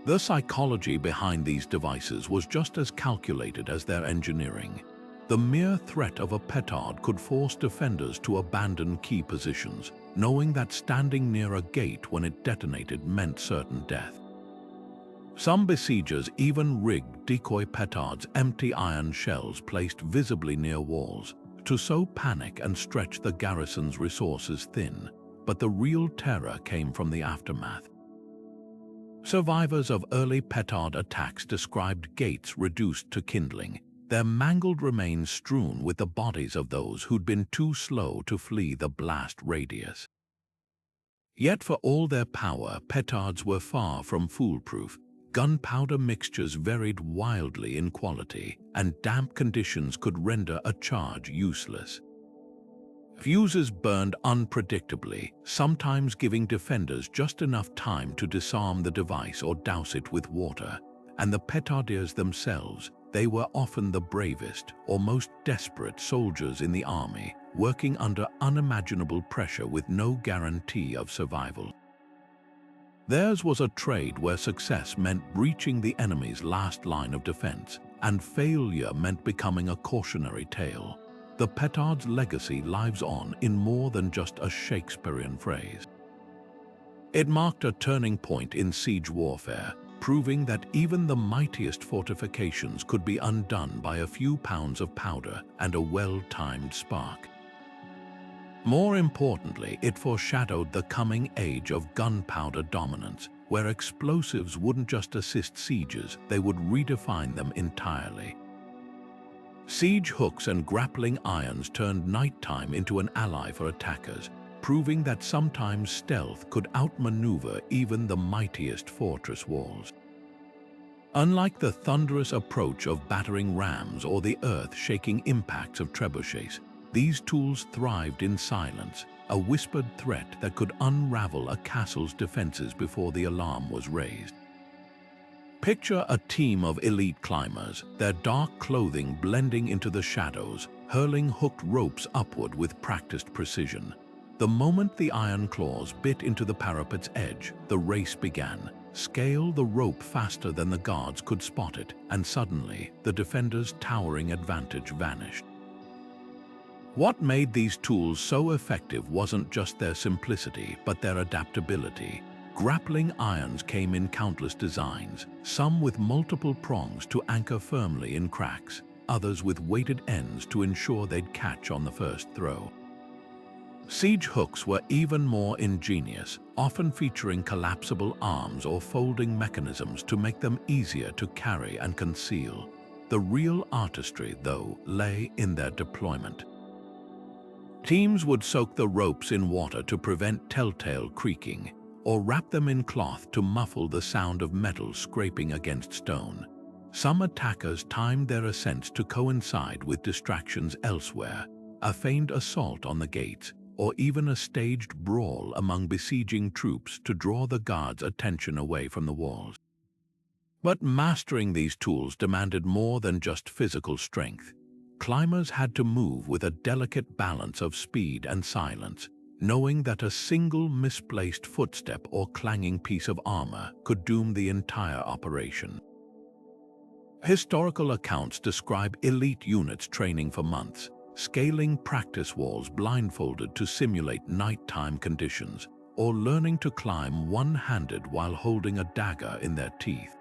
The psychology behind these devices was just as calculated as their engineering. The mere threat of a petard could force defenders to abandon key positions, knowing that standing near a gate when it detonated meant certain death. Some besiegers even rigged decoy petards, empty iron shells placed visibly near walls, to sow panic and stretch the garrison's resources thin. But the real terror came from the aftermath. Survivors of early petard attacks described gates reduced to kindling, their mangled remains strewn with the bodies of those who'd been too slow to flee the blast radius. Yet for all their power, petards were far from foolproof. Gunpowder mixtures varied wildly in quality, and damp conditions could render a charge useless. Fuses burned unpredictably, sometimes giving defenders just enough time to disarm the device or douse it with water. And the petardiers themselves, they were often the bravest or most desperate soldiers in the army, working under unimaginable pressure with no guarantee of survival. Theirs was a trade where success meant breaching the enemy's last line of defense, and failure meant becoming a cautionary tale. The petard's legacy lives on in more than just a Shakespearean phrase. It marked a turning point in siege warfare, proving that even the mightiest fortifications could be undone by a few pounds of powder and a well-timed spark. More importantly, it foreshadowed the coming age of gunpowder dominance, where explosives wouldn't just assist sieges, they would redefine them entirely. Siege hooks and grappling irons turned nighttime into an ally for attackers, proving that sometimes stealth could outmaneuver even the mightiest fortress walls. Unlike the thunderous approach of battering rams or the earth-shaking impacts of trebuchets, these tools thrived in silence, a whispered threat that could unravel a castle's defenses before the alarm was raised. Picture a team of elite climbers, their dark clothing blending into the shadows, hurling hooked ropes upward with practiced precision. The moment the iron claws bit into the parapet's edge, the race began. Scale the rope faster than the guards could spot it, and suddenly the defenders' towering advantage vanished. What made these tools so effective wasn't just their simplicity, but their adaptability. Grappling irons came in countless designs, some with multiple prongs to anchor firmly in cracks, others with weighted ends to ensure they'd catch on the first throw. Siege hooks were even more ingenious, often featuring collapsible arms or folding mechanisms to make them easier to carry and conceal. The real artistry, though, lay in their deployment. Teams would soak the ropes in water to prevent telltale creaking, or wrap them in cloth to muffle the sound of metal scraping against stone. Some attackers timed their ascents to coincide with distractions elsewhere, a feigned assault on the gates, or even a staged brawl among besieging troops to draw the guards' attention away from the walls. But mastering these tools demanded more than just physical strength. Climbers had to move with a delicate balance of speed and silence, knowing that a single misplaced footstep or clanging piece of armor could doom the entire operation. Historical accounts describe elite units training for months, scaling practice walls blindfolded to simulate nighttime conditions, or learning to climb one-handed while holding a dagger in their teeth.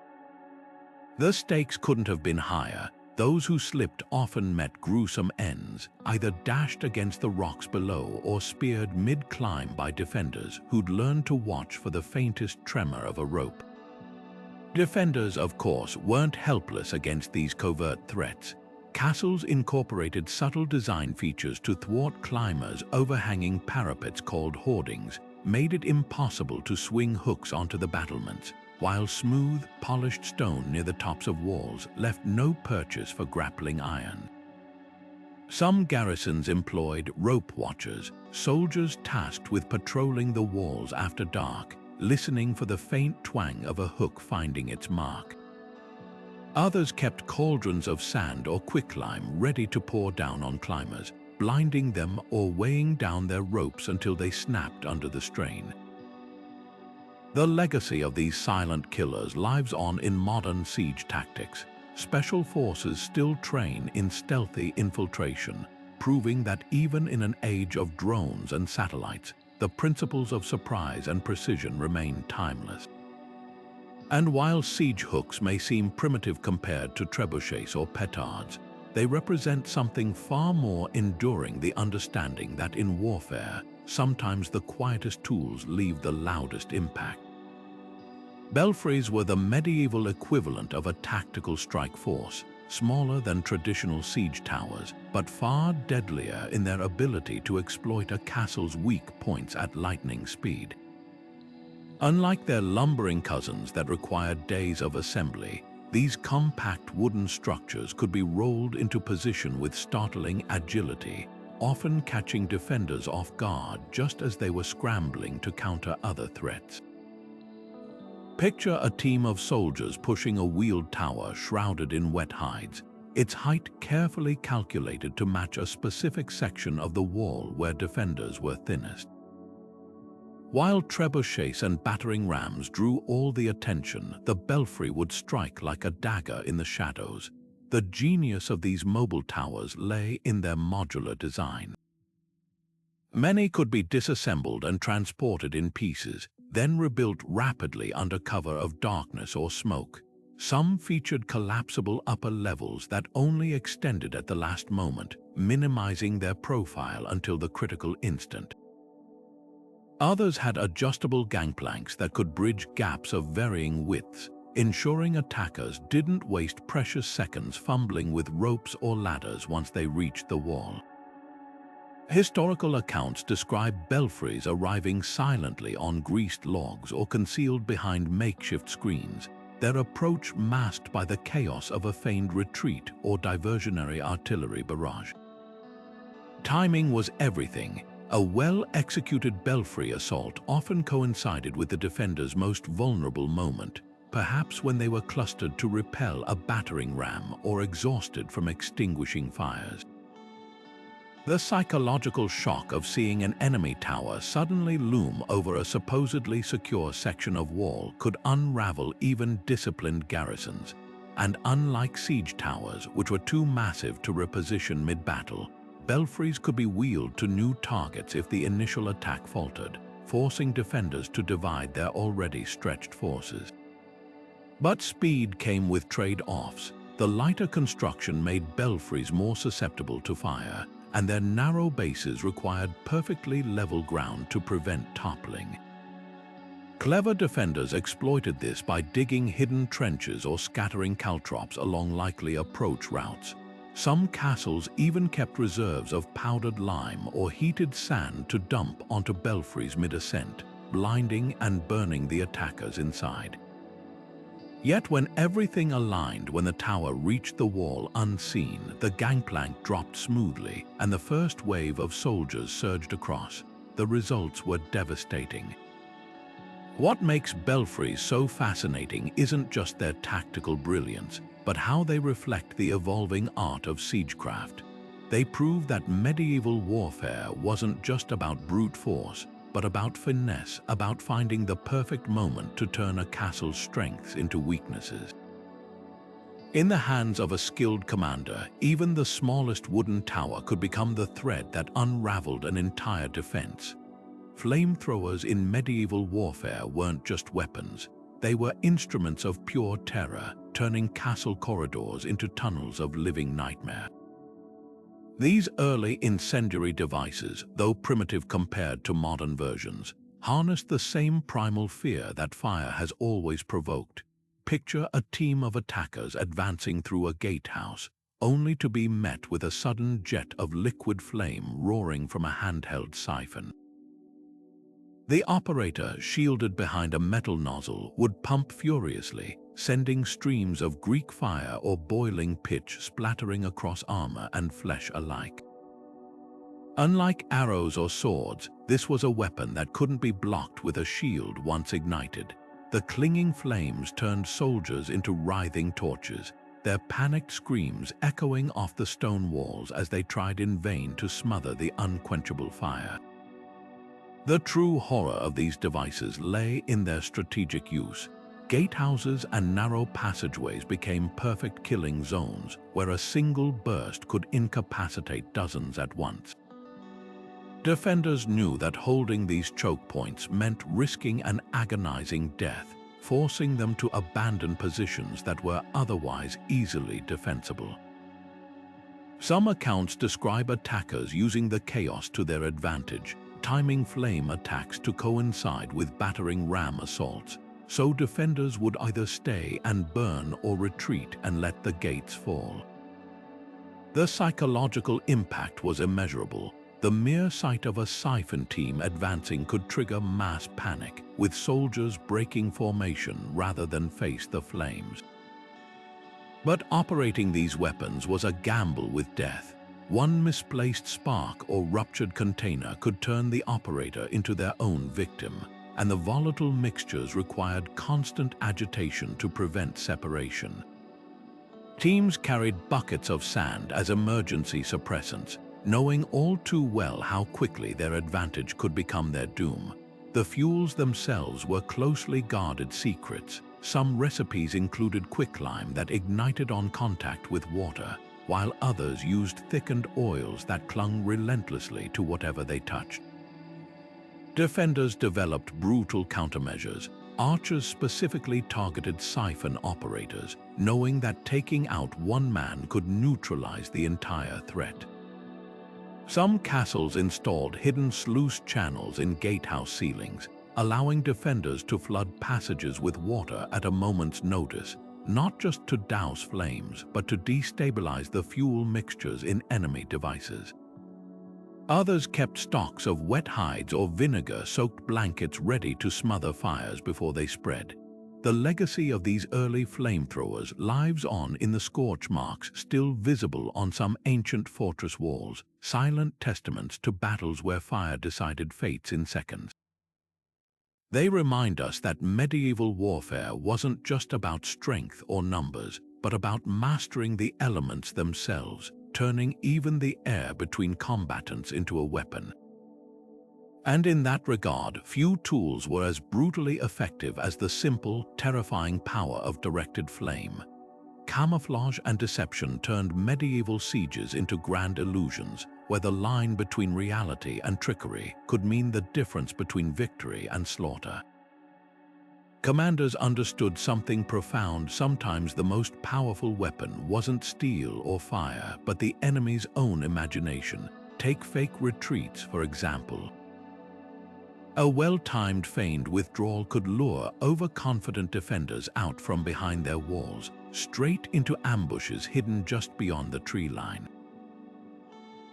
The stakes couldn't have been higher. Those who slipped often met gruesome ends, either dashed against the rocks below or speared mid-climb by defenders who'd learned to watch for the faintest tremor of a rope. Defenders, of course, weren't helpless against these covert threats. Castles incorporated subtle design features to thwart climbers. Overhanging parapets called hoardings made it impossible to swing hooks onto the battlements, while smooth, polished stone near the tops of walls left no purchase for grappling iron. Some garrisons employed rope watchers, soldiers tasked with patrolling the walls after dark, listening for the faint twang of a hook finding its mark. Others kept cauldrons of sand or quicklime ready to pour down on climbers, blinding them or weighing down their ropes until they snapped under the strain. The legacy of these silent killers lives on in modern siege tactics. Special forces still train in stealthy infiltration, proving that even in an age of drones and satellites, the principles of surprise and precision remain timeless. And while siege hooks may seem primitive compared to trebuchets or petards, they represent something far more enduring: the understanding that in warfare, sometimes the quietest tools leave the loudest impact. Belfries were the medieval equivalent of a tactical strike force, smaller than traditional siege towers, but far deadlier in their ability to exploit a castle's weak points at lightning speed. Unlike their lumbering cousins that required days of assembly, these compact wooden structures could be rolled into position with startling agility, often catching defenders off guard just as they were scrambling to counter other threats. Picture a team of soldiers pushing a wheeled tower shrouded in wet hides, its height carefully calculated to match a specific section of the wall where defenders were thinnest. While trebuchets and battering rams drew all the attention, the belfry would strike like a dagger in the shadows. The genius of these mobile towers lay in their modular design. Many could be disassembled and transported in pieces, then rebuilt rapidly under cover of darkness or smoke. Some featured collapsible upper levels that only extended at the last moment, minimizing their profile until the critical instant. Others had adjustable gangplanks that could bridge gaps of varying widths, ensuring attackers didn't waste precious seconds fumbling with ropes or ladders once they reached the wall. Historical accounts describe belfries arriving silently on greased logs or concealed behind makeshift screens, their approach masked by the chaos of a feigned retreat or diversionary artillery barrage. Timing was everything. A well-executed belfry assault often coincided with the defender's most vulnerable moment, perhaps when they were clustered to repel a battering ram or exhausted from extinguishing fires. The psychological shock of seeing an enemy tower suddenly loom over a supposedly secure section of wall could unravel even disciplined garrisons, and unlike siege towers, which were too massive to reposition mid-battle, belfries could be wheeled to new targets if the initial attack faltered, forcing defenders to divide their already stretched forces. But speed came with trade-offs. The lighter construction made belfries more susceptible to fire, and their narrow bases required perfectly level ground to prevent toppling. Clever defenders exploited this by digging hidden trenches or scattering caltrops along likely approach routes. Some castles even kept reserves of powdered lime or heated sand to dump onto belfries mid-ascent, blinding and burning the attackers inside. Yet when everything aligned, when the tower reached the wall unseen, the gangplank dropped smoothly and the first wave of soldiers surged across. The results were devastating. What makes belfries so fascinating isn't just their tactical brilliance, but how they reflect the evolving art of siegecraft. They prove that medieval warfare wasn't just about brute force, but about finesse, about finding the perfect moment to turn a castle's strengths into weaknesses. In the hands of a skilled commander, even the smallest wooden tower could become the thread that unraveled an entire defense. Flamethrowers in medieval warfare weren't just weapons. They were instruments of pure terror, turning castle corridors into tunnels of living nightmare. These early incendiary devices, though primitive compared to modern versions, harnessed the same primal fear that fire has always provoked. Picture a team of attackers advancing through a gatehouse, only to be met with a sudden jet of liquid flame roaring from a handheld siphon. The operator, shielded behind a metal nozzle, would pump furiously, sending streams of Greek fire or boiling pitch splattering across armor and flesh alike. Unlike arrows or swords, this was a weapon that couldn't be blocked with a shield once ignited. The clinging flames turned soldiers into writhing torches, their panicked screams echoing off the stone walls as they tried in vain to smother the unquenchable fire. The true horror of these devices lay in their strategic use. Gatehouses and narrow passageways became perfect killing zones where a single burst could incapacitate dozens at once. Defenders knew that holding these choke points meant risking an agonizing death, forcing them to abandon positions that were otherwise easily defensible. Some accounts describe attackers using the chaos to their advantage, timing flame attacks to coincide with battering ram assaults, so defenders would either stay and burn or retreat and let the gates fall. The psychological impact was immeasurable. The mere sight of a siphon team advancing could trigger mass panic, with soldiers breaking formation rather than face the flames. But operating these weapons was a gamble with death. One misplaced spark or ruptured container could turn the operator into their own victim, and the volatile mixtures required constant agitation to prevent separation. Teams carried buckets of sand as emergency suppressants, knowing all too well how quickly their advantage could become their doom. The fuels themselves were closely guarded secrets. Some recipes included quicklime that ignited on contact with water, while others used thickened oils that clung relentlessly to whatever they touched. Defenders developed brutal countermeasures. Archers specifically targeted siphon operators, knowing that taking out one man could neutralize the entire threat. Some castles installed hidden sluice channels in gatehouse ceilings, allowing defenders to flood passages with water at a moment's notice, not just to douse flames, but to destabilize the fuel mixtures in enemy devices. Others kept stocks of wet hides or vinegar-soaked blankets ready to smother fires before they spread. The legacy of these early flamethrowers lives on in the scorch marks still visible on some ancient fortress walls, silent testaments to battles where fire decided fates in seconds. They remind us that medieval warfare wasn't just about strength or numbers, but about mastering the elements themselves, turning even the air between combatants into a weapon. And in that regard, few tools were as brutally effective as the simple, terrifying power of directed flame. Camouflage and deception turned medieval sieges into grand illusions, where the line between reality and trickery could mean the difference between victory and slaughter. Commanders understood something profound. Sometimes the most powerful weapon wasn't steel or fire, but the enemy's own imagination. Take fake retreats, for example. A well-timed feigned withdrawal could lure overconfident defenders out from behind their walls, straight into ambushes hidden just beyond the tree line.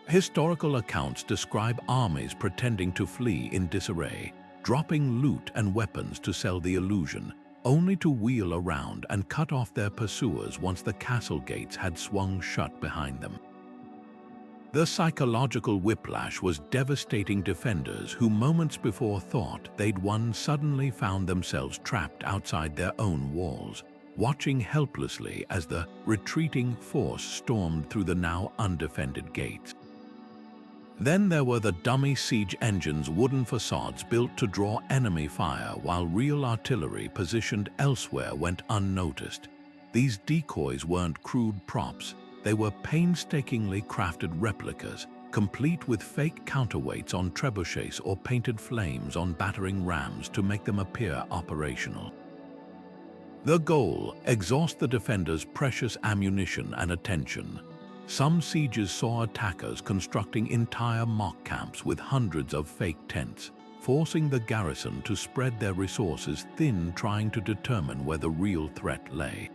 Historical accounts describe armies pretending to flee in disarray, dropping loot and weapons to sell the illusion, only to wheel around and cut off their pursuers once the castle gates had swung shut behind them. The psychological whiplash was devastating. Defenders who moments before thought they'd won suddenly found themselves trapped outside their own walls, watching helplessly as the retreating force stormed through the now undefended gates. Then there were the dummy siege engines, wooden facades built to draw enemy fire while real artillery positioned elsewhere went unnoticed. These decoys weren't crude props. They were painstakingly crafted replicas, complete with fake counterweights on trebuchets or painted flames on battering rams to make them appear operational. The goal: exhaust the defenders' precious ammunition and attention. Some sieges saw attackers constructing entire mock camps with hundreds of fake tents, forcing the garrison to spread their resources thin, trying to determine where the real threat lay.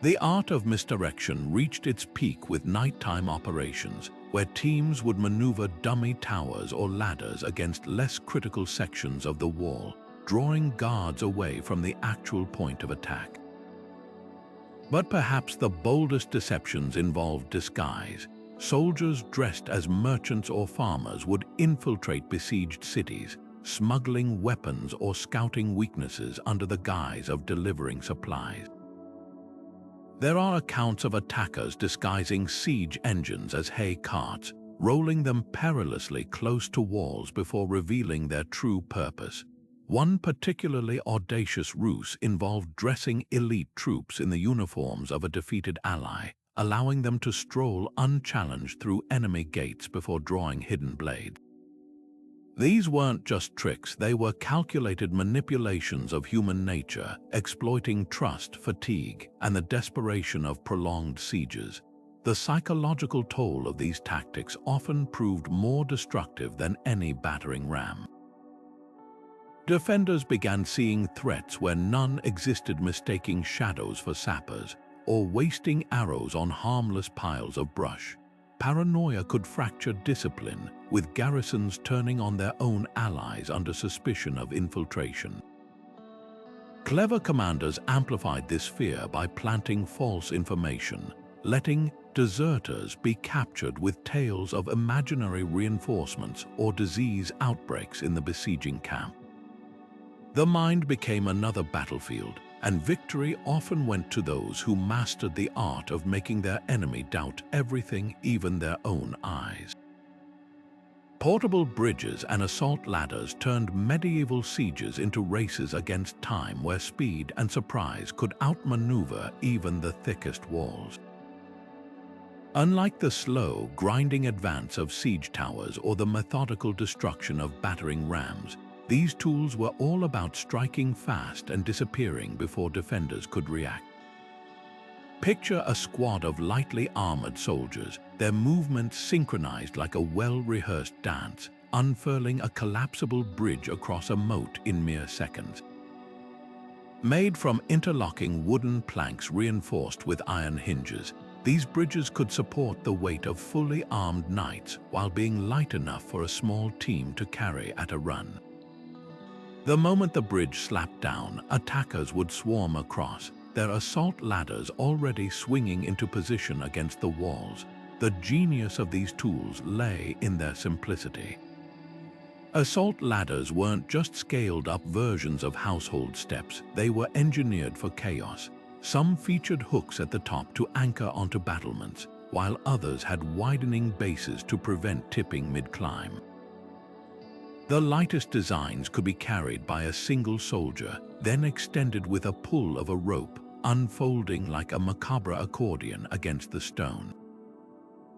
The art of misdirection reached its peak with nighttime operations, where teams would maneuver dummy towers or ladders against less critical sections of the wall, drawing guards away from the actual point of attack. But perhaps the boldest deceptions involved disguise. Soldiers dressed as merchants or farmers would infiltrate besieged cities, smuggling weapons or scouting weaknesses under the guise of delivering supplies. There are accounts of attackers disguising siege engines as hay carts, rolling them perilously close to walls before revealing their true purpose. One particularly audacious ruse involved dressing elite troops in the uniforms of a defeated ally, allowing them to stroll unchallenged through enemy gates before drawing hidden blades. These weren't just tricks, they were calculated manipulations of human nature, exploiting trust, fatigue, and the desperation of prolonged sieges. The psychological toll of these tactics often proved more destructive than any battering ram. Defenders began seeing threats where none existed, mistaking shadows for sappers, or wasting arrows on harmless piles of brush. Paranoia could fracture discipline, with garrisons turning on their own allies under suspicion of infiltration. Clever commanders amplified this fear by planting false information, letting deserters be captured with tales of imaginary reinforcements or disease outbreaks in the besieging camp. The mind became another battlefield, and victory often went to those who mastered the art of making their enemy doubt everything, even their own eyes. Portable bridges and assault ladders turned medieval sieges into races against time, where speed and surprise could outmaneuver even the thickest walls. Unlike the slow, grinding advance of siege towers or the methodical destruction of battering rams, these tools were all about striking fast and disappearing before defenders could react. Picture a squad of lightly armored soldiers, their movements synchronized like a well-rehearsed dance, unfurling a collapsible bridge across a moat in mere seconds. Made from interlocking wooden planks reinforced with iron hinges, these bridges could support the weight of fully armed knights while being light enough for a small team to carry at a run. The moment the bridge slapped down, attackers would swarm across, their assault ladders already swinging into position against the walls. The genius of these tools lay in their simplicity. Assault ladders weren't just scaled-up versions of household steps, they were engineered for chaos. Some featured hooks at the top to anchor onto battlements, while others had widening bases to prevent tipping mid-climb. The lightest designs could be carried by a single soldier, then extended with a pull of a rope, unfolding like a macabre accordion against the stone.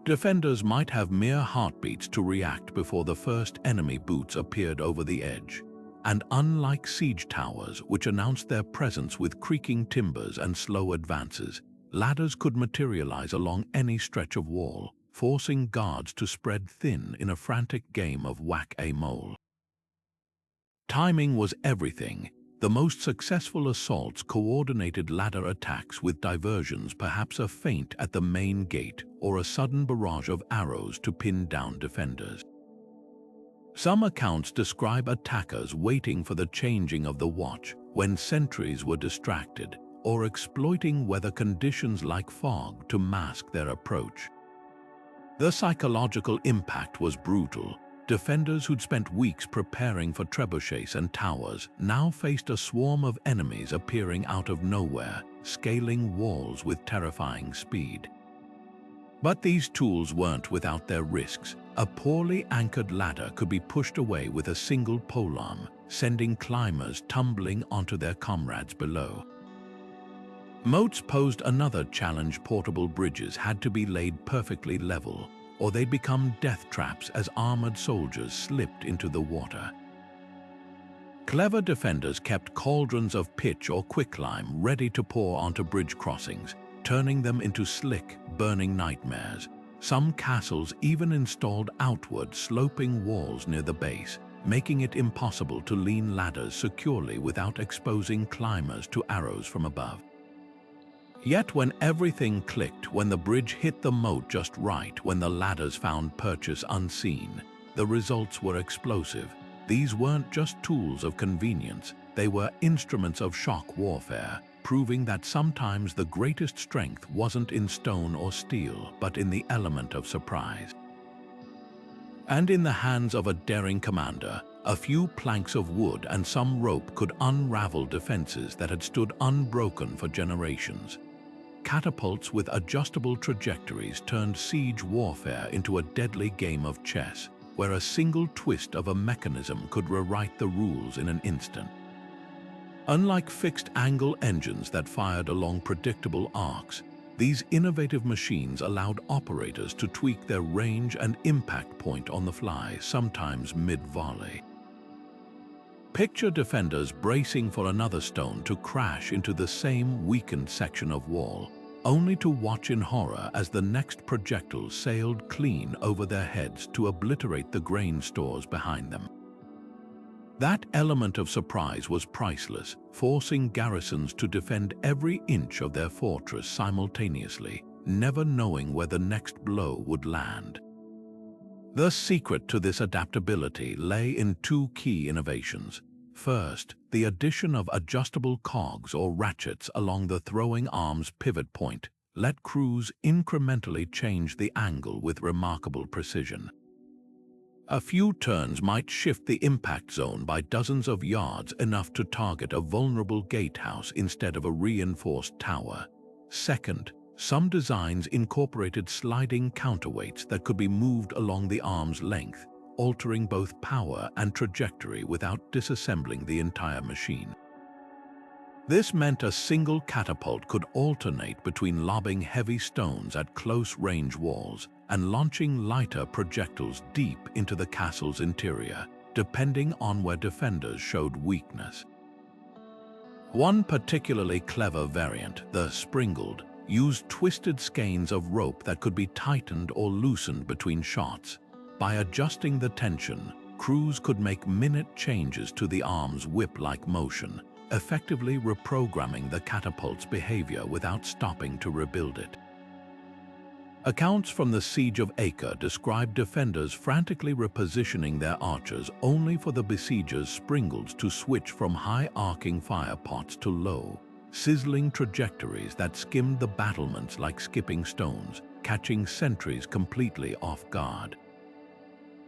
Defenders might have mere heartbeats to react before the first enemy boots appeared over the edge. And unlike siege towers, which announced their presence with creaking timbers and slow advances, ladders could materialize along any stretch of wall, forcing guards to spread thin in a frantic game of whack-a-mole. Timing was everything. The most successful assaults coordinated ladder attacks with diversions, perhaps a feint at the main gate or a sudden barrage of arrows to pin down defenders. Some accounts describe attackers waiting for the changing of the watch when sentries were distracted, or exploiting weather conditions like fog to mask their approach. The psychological impact was brutal. Defenders who'd spent weeks preparing for trebuchets and towers now faced a swarm of enemies appearing out of nowhere, scaling walls with terrifying speed. But these tools weren't without their risks. A poorly anchored ladder could be pushed away with a single polearm, sending climbers tumbling onto their comrades below. Moats posed another challenge. Portable bridges had to be laid perfectly level, or they'd become death traps as armored soldiers slipped into the water. Clever defenders kept cauldrons of pitch or quicklime ready to pour onto bridge crossings, turning them into slick, burning nightmares. Some castles even installed outward sloping walls near the base, making it impossible to lean ladders securely without exposing climbers to arrows from above. Yet when everything clicked, when the bridge hit the moat just right, when the ladders found purchase unseen, the results were explosive. These weren't just tools of convenience, they were instruments of shock warfare, proving that sometimes the greatest strength wasn't in stone or steel, but in the element of surprise. And in the hands of a daring commander, a few planks of wood and some rope could unravel defenses that had stood unbroken for generations. Catapults with adjustable trajectories turned siege warfare into a deadly game of chess, where a single twist of a mechanism could rewrite the rules in an instant. Unlike fixed-angle engines that fired along predictable arcs, These innovative machines allowed operators to tweak their range and impact point on the fly, sometimes mid-volley. Picture defenders bracing for another stone to crash into the same weakened section of wall, only to watch in horror as the next projectile sailed clean over their heads to obliterate the grain stores behind them. That element of surprise was priceless, forcing garrisons to defend every inch of their fortress simultaneously, never knowing where the next blow would land. The secret to this adaptability lay in two key innovations. First, the addition of adjustable cogs or ratchets along the throwing arm's pivot point let crews incrementally change the angle with remarkable precision. A few turns might shift the impact zone by dozens of yards, enough to target a vulnerable gatehouse instead of a reinforced tower. Second, some designs incorporated sliding counterweights that could be moved along the arm's length, altering both power and trajectory without disassembling the entire machine. This meant a single catapult could alternate between lobbing heavy stones at close-range walls and launching lighter projectiles deep into the castle's interior, depending on where defenders showed weakness. One particularly clever variant, the Springled, used twisted skeins of rope that could be tightened or loosened between shots. By adjusting the tension, crews could make minute changes to the arm's whip-like motion, effectively reprogramming the catapult's behavior without stopping to rebuild it. Accounts from the Siege of Acre describe defenders frantically repositioning their archers only for the besiegers' Springles to switch from high-arcing fire pots to low, sizzling trajectories that skimmed the battlements like skipping stones, catching sentries completely off guard.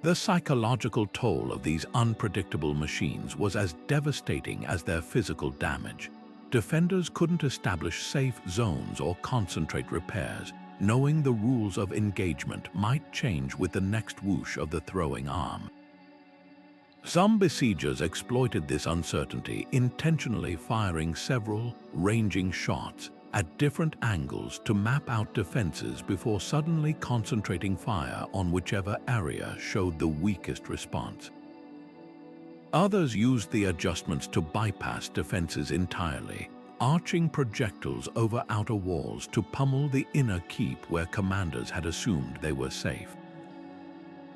The psychological toll of these unpredictable machines was as devastating as their physical damage. Defenders couldn't establish safe zones or concentrate repairs, knowing the rules of engagement might change with the next whoosh of the throwing arm. Some besiegers exploited this uncertainty, intentionally firing several ranging shots at different angles to map out defenses before suddenly concentrating fire on whichever area showed the weakest response. Others used the adjustments to bypass defenses entirely, arching projectiles over outer walls to pummel the inner keep where commanders had assumed they were safe.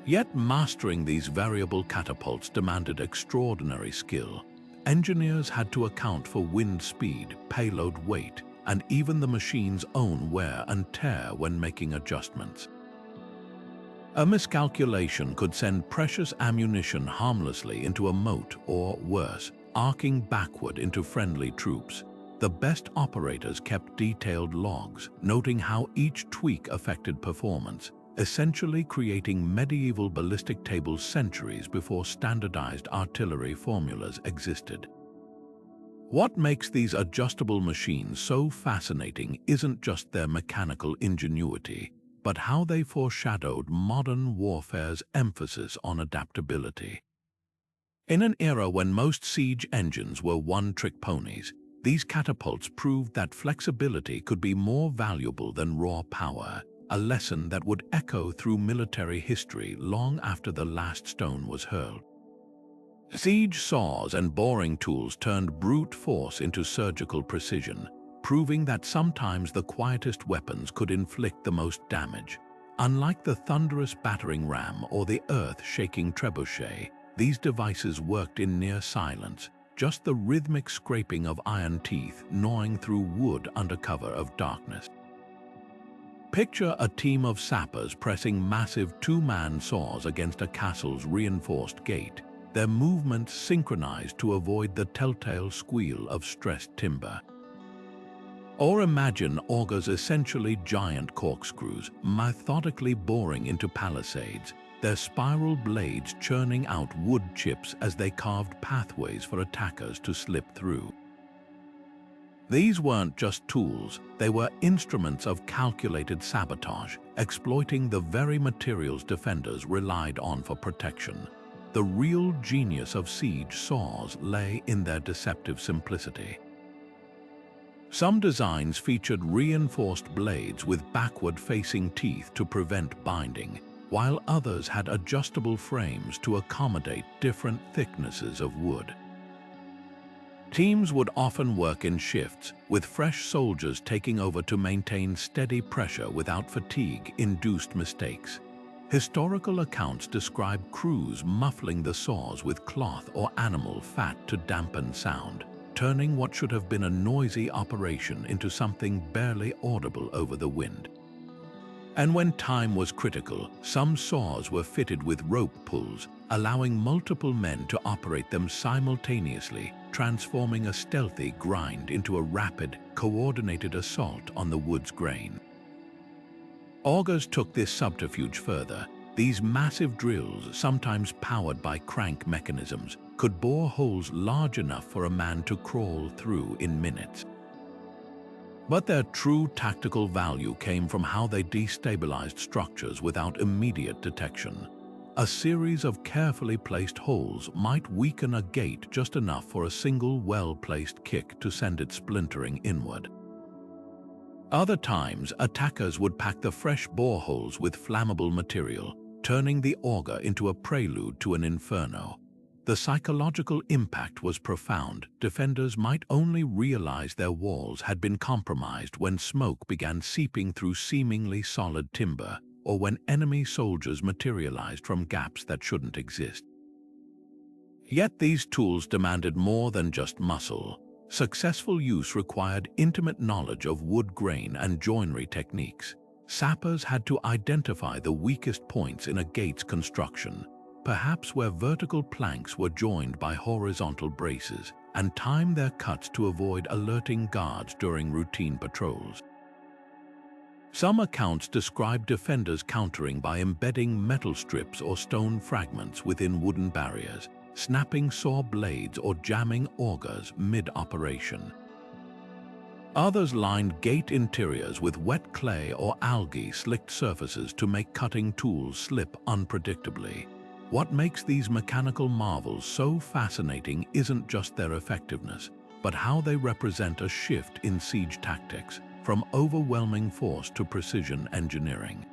Yet mastering these variable catapults demanded extraordinary skill. Engineers had to account for wind speed, payload weight, and even the machine's own wear and tear when making adjustments. A miscalculation could send precious ammunition harmlessly into a moat or, worse, arcing backward into friendly troops. The best operators kept detailed logs, noting how each tweak affected performance, essentially creating medieval ballistic tables centuries before standardized artillery formulas existed. What makes these adjustable machines so fascinating isn't just their mechanical ingenuity, but how they foreshadowed modern warfare's emphasis on adaptability. In an era when most siege engines were one-trick ponies, these catapults proved that flexibility could be more valuable than raw power, a lesson that would echo through military history long after the last stone was hurled. Siege saws and boring tools turned brute force into surgical precision, proving that sometimes the quietest weapons could inflict the most damage. Unlike the thunderous battering ram or the earth-shaking trebuchet, these devices worked in near silence, just the rhythmic scraping of iron teeth gnawing through wood under cover of darkness. Picture a team of sappers pressing massive two-man saws against a castle's reinforced gate, their movements synchronized to avoid the telltale squeal of stressed timber. Or imagine augers, essentially giant corkscrews, methodically boring into palisades, their spiral blades churning out wood chips as they carved pathways for attackers to slip through. These weren't just tools, they were instruments of calculated sabotage, exploiting the very materials defenders relied on for protection. The real genius of siege saws lay in their deceptive simplicity. Some designs featured reinforced blades with backward-facing teeth to prevent binding, while others had adjustable frames to accommodate different thicknesses of wood. Teams would often work in shifts, with fresh soldiers taking over to maintain steady pressure without fatigue-induced mistakes. Historical accounts describe crews muffling the saws with cloth or animal fat to dampen sound, turning what should have been a noisy operation into something barely audible over the wind. And when time was critical, some saws were fitted with rope pulls, allowing multiple men to operate them simultaneously, transforming a stealthy grind into a rapid, coordinated assault on the wood's grain. Augers took this subterfuge further. These massive drills, sometimes powered by crank mechanisms, could bore holes large enough for a man to crawl through in minutes. But their true tactical value came from how they destabilized structures without immediate detection. A series of carefully placed holes might weaken a gate just enough for a single well-placed kick to send it splintering inward. Other times, attackers would pack the fresh boreholes with flammable material, turning the auger into a prelude to an inferno. The psychological impact was profound. Defenders might only realize their walls had been compromised when smoke began seeping through seemingly solid timber, or when enemy soldiers materialized from gaps that shouldn't exist. Yet these tools demanded more than just muscle. Successful use required intimate knowledge of wood grain and joinery techniques. Sappers had to identify the weakest points in a gate's construction, perhaps where vertical planks were joined by horizontal braces, and time their cuts to avoid alerting guards during routine patrols. Some accounts describe defenders countering by embedding metal strips or stone fragments within wooden barriers, snapping saw blades or jamming augers mid-operation. Others lined gate interiors with wet clay or algae-slicked surfaces to make cutting tools slip unpredictably. What makes these mechanical marvels so fascinating isn't just their effectiveness, but how they represent a shift in siege tactics, from overwhelming force to precision engineering.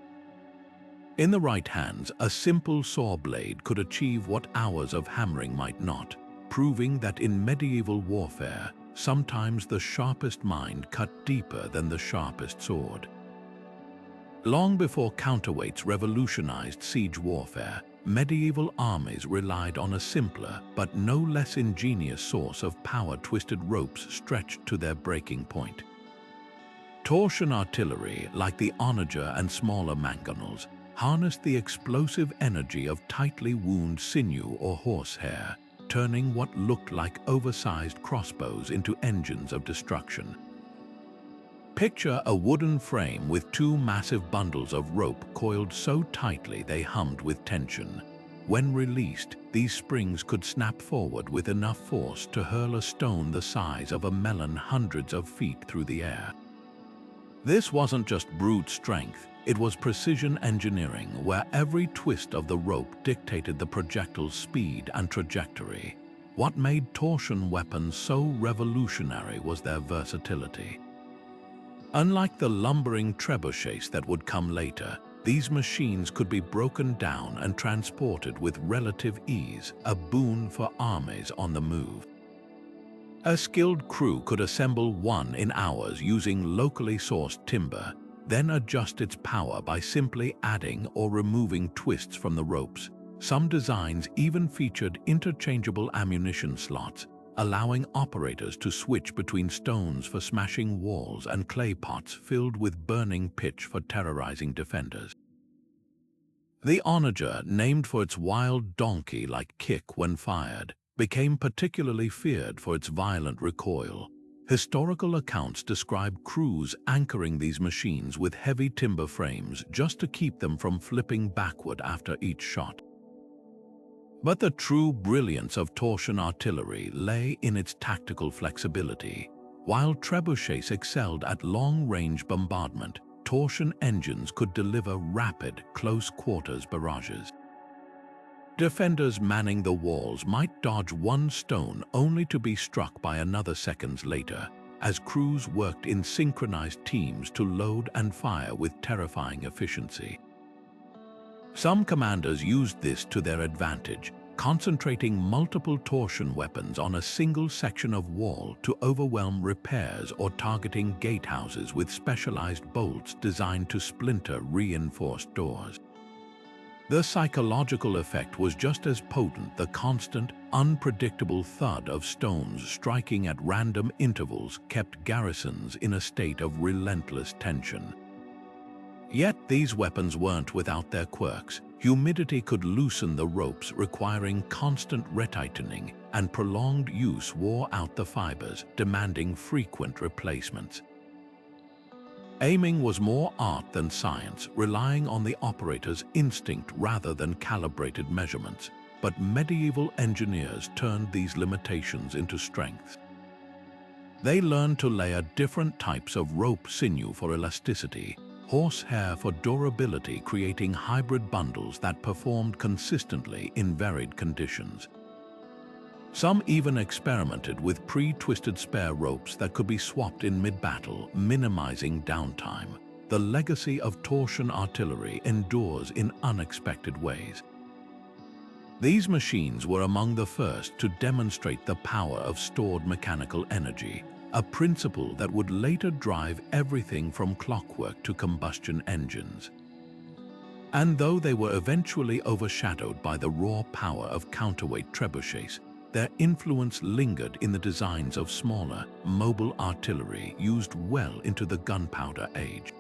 In the right hands, a simple saw blade could achieve what hours of hammering might not, proving that in medieval warfare, sometimes the sharpest mind cut deeper than the sharpest sword. Long before counterweights revolutionized siege warfare, medieval armies relied on a simpler but no less ingenious source of power-twisted ropes stretched to their breaking point. Torsion artillery, like the Onager and smaller Manganals, harnessed the explosive energy of tightly wound sinew or horsehair, turning what looked like oversized crossbows into engines of destruction. Picture a wooden frame with two massive bundles of rope coiled so tightly they hummed with tension. When released, these springs could snap forward with enough force to hurl a stone the size of a melon hundreds of feet through the air. This wasn't just brute strength, it was precision engineering where every twist of the rope dictated the projectile's speed and trajectory. What made torsion weapons so revolutionary was their versatility. Unlike the lumbering trebuchets that would come later, these machines could be broken down and transported with relative ease, a boon for armies on the move. A skilled crew could assemble one in hours using locally sourced timber, then adjust its power by simply adding or removing twists from the ropes. Some designs even featured interchangeable ammunition slots, allowing operators to switch between stones for smashing walls and clay pots filled with burning pitch for terrorizing defenders. The Onager, named for its wild donkey-like kick when fired, became particularly feared for its violent recoil. Historical accounts describe crews anchoring these machines with heavy timber frames just to keep them from flipping backward after each shot. But the true brilliance of torsion artillery lay in its tactical flexibility. While trebuchets excelled at long-range bombardment, torsion engines could deliver rapid, close-quarters barrages. Defenders manning the walls might dodge one stone only to be struck by another seconds later, as crews worked in synchronized teams to load and fire with terrifying efficiency. Some commanders used this to their advantage, concentrating multiple torsion weapons on a single section of wall to overwhelm repairs or targeting gatehouses with specialized bolts designed to splinter reinforced doors. The psychological effect was just as potent. The constant, unpredictable thud of stones striking at random intervals kept garrisons in a state of relentless tension. Yet these weapons weren't without their quirks. Humidity could loosen the ropes, requiring constant retightening, and prolonged use wore out the fibers, demanding frequent replacements. Aiming was more art than science, relying on the operator's instinct rather than calibrated measurements. But medieval engineers turned these limitations into strengths. They learned to layer different types of rope sinew for elasticity, horsehair for durability, creating hybrid bundles that performed consistently in varied conditions. Some even experimented with pre-twisted spare ropes that could be swapped in mid-battle, minimizing downtime. The legacy of torsion artillery endures in unexpected ways. These machines were among the first to demonstrate the power of stored mechanical energy, a principle that would later drive everything from clockwork to combustion engines. And though they were eventually overshadowed by the raw power of counterweight trebuchets, their influence lingered in the designs of smaller, mobile artillery used well into the gunpowder age.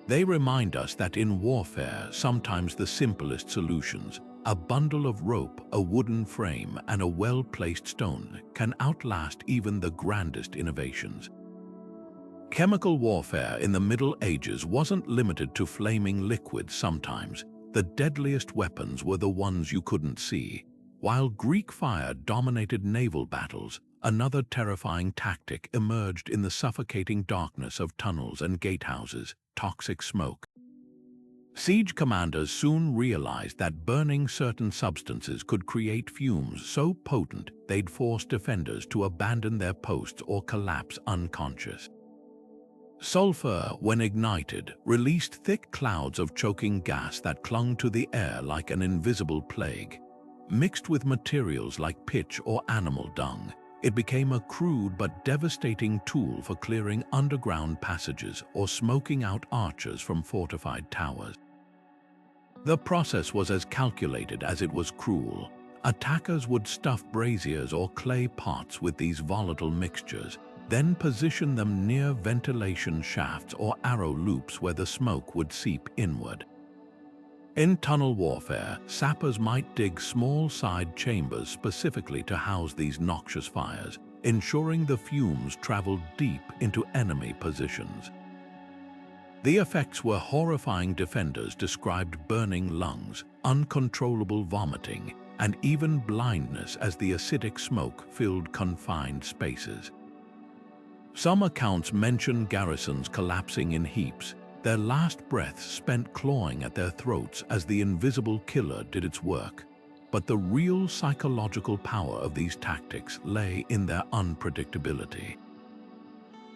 They remind us that in warfare, sometimes the simplest solutions, a bundle of rope, a wooden frame, and a well-placed stone, can outlast even the grandest innovations. Chemical warfare in the Middle Ages wasn't limited to flaming liquids. Sometimes the deadliest weapons were the ones you couldn't see. While Greek fire dominated naval battles, another terrifying tactic emerged in the suffocating darkness of tunnels and gatehouses: toxic smoke. Siege commanders soon realized that burning certain substances could create fumes so potent they'd force defenders to abandon their posts or collapse unconscious. Sulfur, when ignited, released thick clouds of choking gas that clung to the air like an invisible plague. Mixed with materials like pitch or animal dung, it became a crude but devastating tool for clearing underground passages or smoking out archers from fortified towers. The process was as calculated as it was cruel. Attackers would stuff braziers or clay pots with these volatile mixtures, then position them near ventilation shafts or arrow loops where the smoke would seep inward. In tunnel warfare, sappers might dig small side chambers specifically to house these noxious fires, ensuring the fumes traveled deep into enemy positions. The effects were horrifying. Defenders described burning lungs, uncontrollable vomiting, and even blindness as the acidic smoke filled confined spaces. Some accounts mention garrisons collapsing in heaps, their last breaths spent clawing at their throats as the invisible killer did its work. But the real psychological power of these tactics lay in their unpredictability.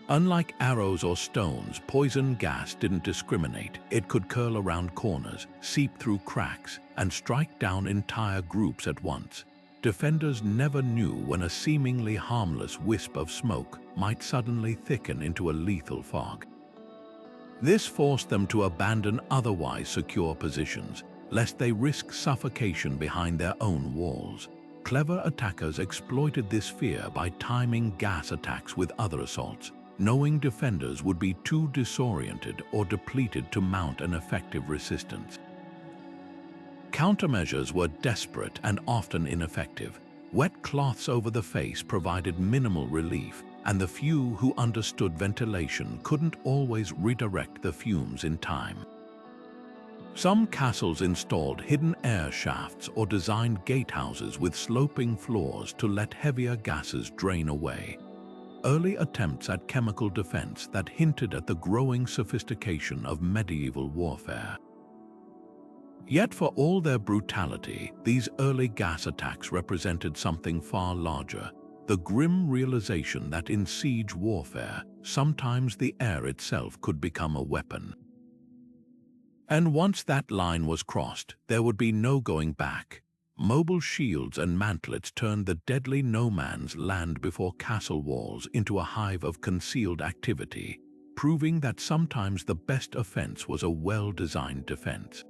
Unlike arrows or stones, poison gas didn't discriminate. It could curl around corners, seep through cracks, and strike down entire groups at once. Defenders never knew when a seemingly harmless wisp of smoke might suddenly thicken into a lethal fog. This forced them to abandon otherwise secure positions, lest they risk suffocation behind their own walls. Clever attackers exploited this fear by timing gas attacks with other assaults, knowing defenders would be too disoriented or depleted to mount an effective resistance. Countermeasures were desperate and often ineffective. Wet cloths over the face provided minimal relief, and the few who understood ventilation couldn't always redirect the fumes in time. Some castles installed hidden air shafts or designed gatehouses with sloping floors to let heavier gases drain away. Early attempts at chemical defense that hinted at the growing sophistication of medieval warfare. Yet for all their brutality, these early gas attacks represented something far larger: the grim realization that in siege warfare, sometimes the air itself could become a weapon. And once that line was crossed, there would be no going back. Mobile shields and mantlets turned the deadly no-man's land before castle walls into a hive of concealed activity, proving that sometimes the best offense was a well-designed defense.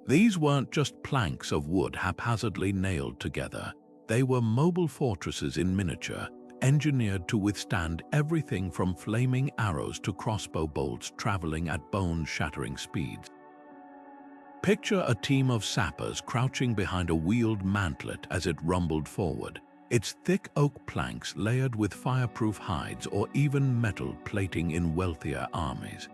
These weren't just planks of wood haphazardly nailed together. They were mobile fortresses in miniature, engineered to withstand everything from flaming arrows to crossbow bolts traveling at bone-shattering speeds. Picture a team of sappers crouching behind a wheeled mantlet as it rumbled forward, its thick oak planks layered with fireproof hides or even metal plating in wealthier armies.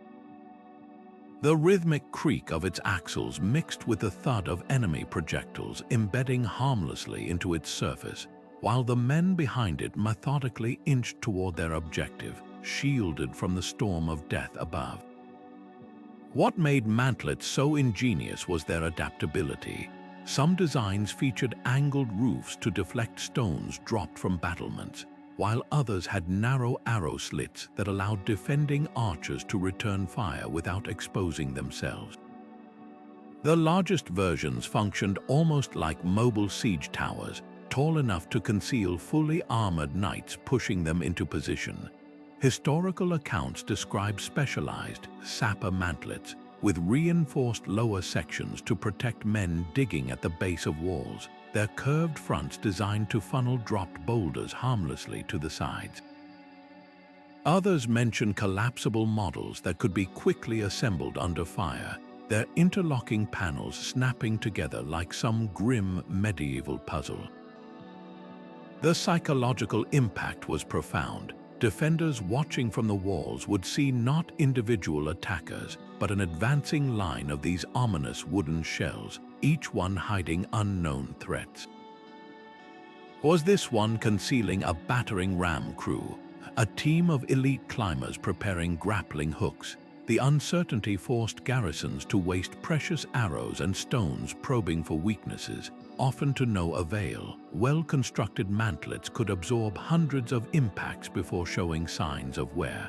The rhythmic creak of its axles mixed with the thud of enemy projectiles embedding harmlessly into its surface, while the men behind it methodically inched toward their objective, shielded from the storm of death above. What made mantlets so ingenious was their adaptability. Some designs featured angled roofs to deflect stones dropped from battlements, while others had narrow arrow slits that allowed defending archers to return fire without exposing themselves. The largest versions functioned almost like mobile siege towers, tall enough to conceal fully armored knights pushing them into position. Historical accounts describe specialized sapper mantlets with reinforced lower sections to protect men digging at the base of walls, their curved fronts designed to funnel dropped boulders harmlessly to the sides. Others mention collapsible models that could be quickly assembled under fire, their interlocking panels snapping together like some grim medieval puzzle. The psychological impact was profound. Defenders watching from the walls would see not individual attackers, but an advancing line of these ominous wooden shells, each one hiding unknown threats. Was this one concealing a battering ram crew, a team of elite climbers preparing grappling hooks? The uncertainty forced garrisons to waste precious arrows and stones probing for weaknesses, often to no avail. Well-constructed mantlets could absorb hundreds of impacts before showing signs of wear.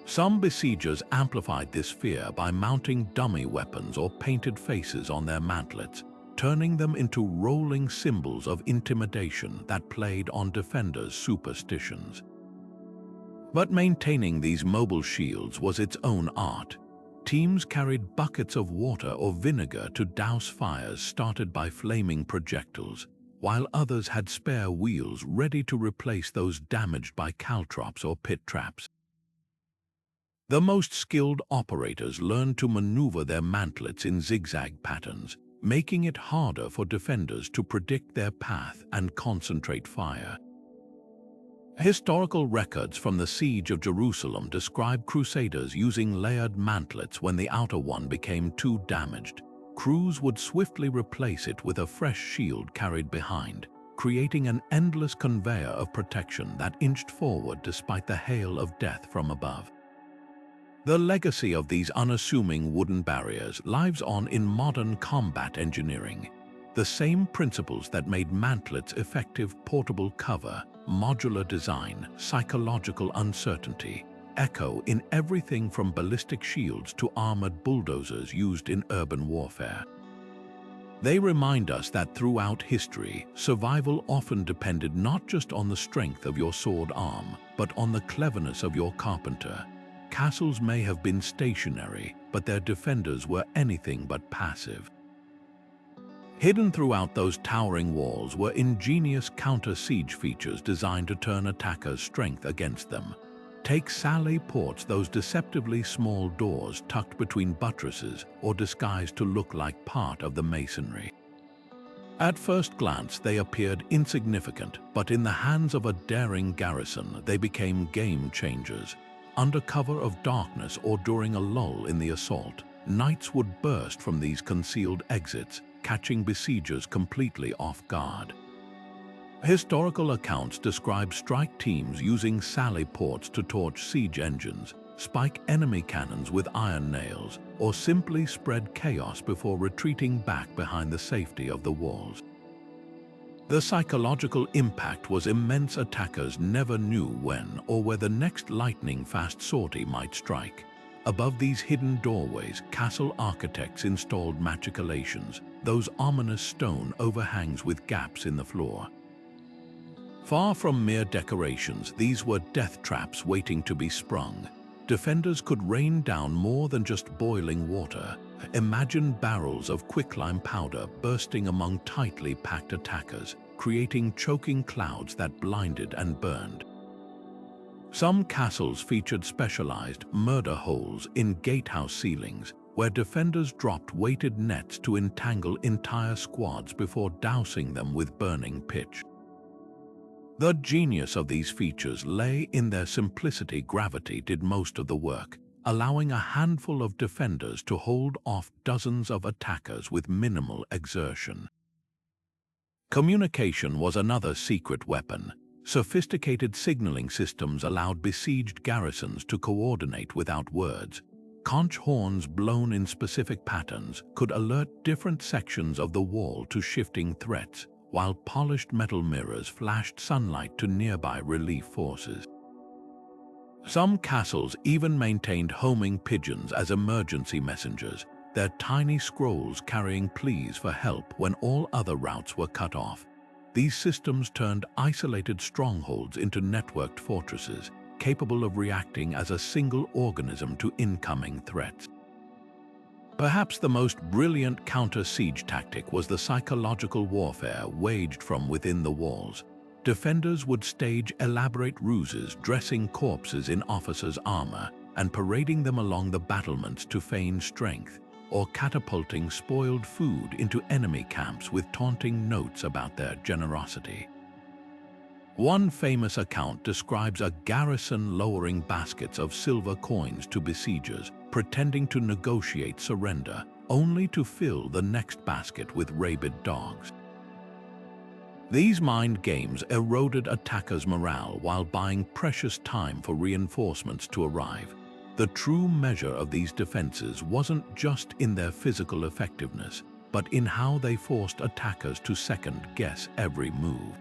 Some besiegers amplified this fear by mounting dummy weapons or painted faces on their mantlets, turning them into rolling symbols of intimidation that played on defenders' superstitions. But maintaining these mobile shields was its own art. Teams carried buckets of water or vinegar to douse fires started by flaming projectiles, while others had spare wheels ready to replace those damaged by caltrops or pit traps. The most skilled operators learned to maneuver their mantlets in zigzag patterns, making it harder for defenders to predict their path and concentrate fire. Historical records from the Siege of Jerusalem describe crusaders using layered mantlets when the outer one became too damaged. Crews would swiftly replace it with a fresh shield carried behind, creating an endless conveyor of protection that inched forward despite the hail of death from above. The legacy of these unassuming wooden barriers lives on in modern combat engineering. The same principles that made mantlets effective portable cover, modular design, psychological uncertainty, echo in everything from ballistic shields to armored bulldozers used in urban warfare. They remind us that throughout history, survival often depended not just on the strength of your sword arm, but on the cleverness of your carpenter. Castles may have been stationary, but their defenders were anything but passive. Hidden throughout those towering walls were ingenious counter-siege features designed to turn attackers' strength against them. Take sally ports, those deceptively small doors tucked between buttresses or disguised to look like part of the masonry. At first glance, they appeared insignificant, but in the hands of a daring garrison, they became game changers. Under cover of darkness or during a lull in the assault, knights would burst from these concealed exits, catching besiegers completely off guard. Historical accounts describe strike teams using sally ports to torch siege engines, spike enemy cannons with iron nails, or simply spread chaos before retreating back behind the safety of the walls. The psychological impact was immense. Attackers never knew when or where the next lightning-fast sortie might strike. Above these hidden doorways, castle architects installed machicolations, those ominous stone overhangs with gaps in the floor. Far from mere decorations, these were death traps waiting to be sprung. Defenders could rain down more than just boiling water. Imagine barrels of quicklime powder bursting among tightly packed attackers, creating choking clouds that blinded and burned. Some castles featured specialized murder holes in gatehouse ceilings, where defenders dropped weighted nets to entangle entire squads before dousing them with burning pitch. The genius of these features lay in their simplicity. Gravity did most of the work, allowing a handful of defenders to hold off dozens of attackers with minimal exertion. Communication was another secret weapon. Sophisticated signaling systems allowed besieged garrisons to coordinate without words. Conch horns blown in specific patterns could alert different sections of the wall to shifting threats, while polished metal mirrors flashed sunlight to nearby relief forces. Some castles even maintained homing pigeons as emergency messengers, their tiny scrolls carrying pleas for help when all other routes were cut off. These systems turned isolated strongholds into networked fortresses, capable of reacting as a single organism to incoming threats. Perhaps the most brilliant counter-siege tactic was the psychological warfare waged from within the walls. Defenders would stage elaborate ruses, dressing corpses in officers' armor and parading them along the battlements to feign strength, or catapulting spoiled food into enemy camps with taunting notes about their generosity. One famous account describes a garrison lowering baskets of silver coins to besiegers, pretending to negotiate surrender, only to fill the next basket with rabid dogs. These mind games eroded attackers' morale while buying precious time for reinforcements to arrive. The true measure of these defenses wasn't just in their physical effectiveness, but in how they forced attackers to second-guess every move.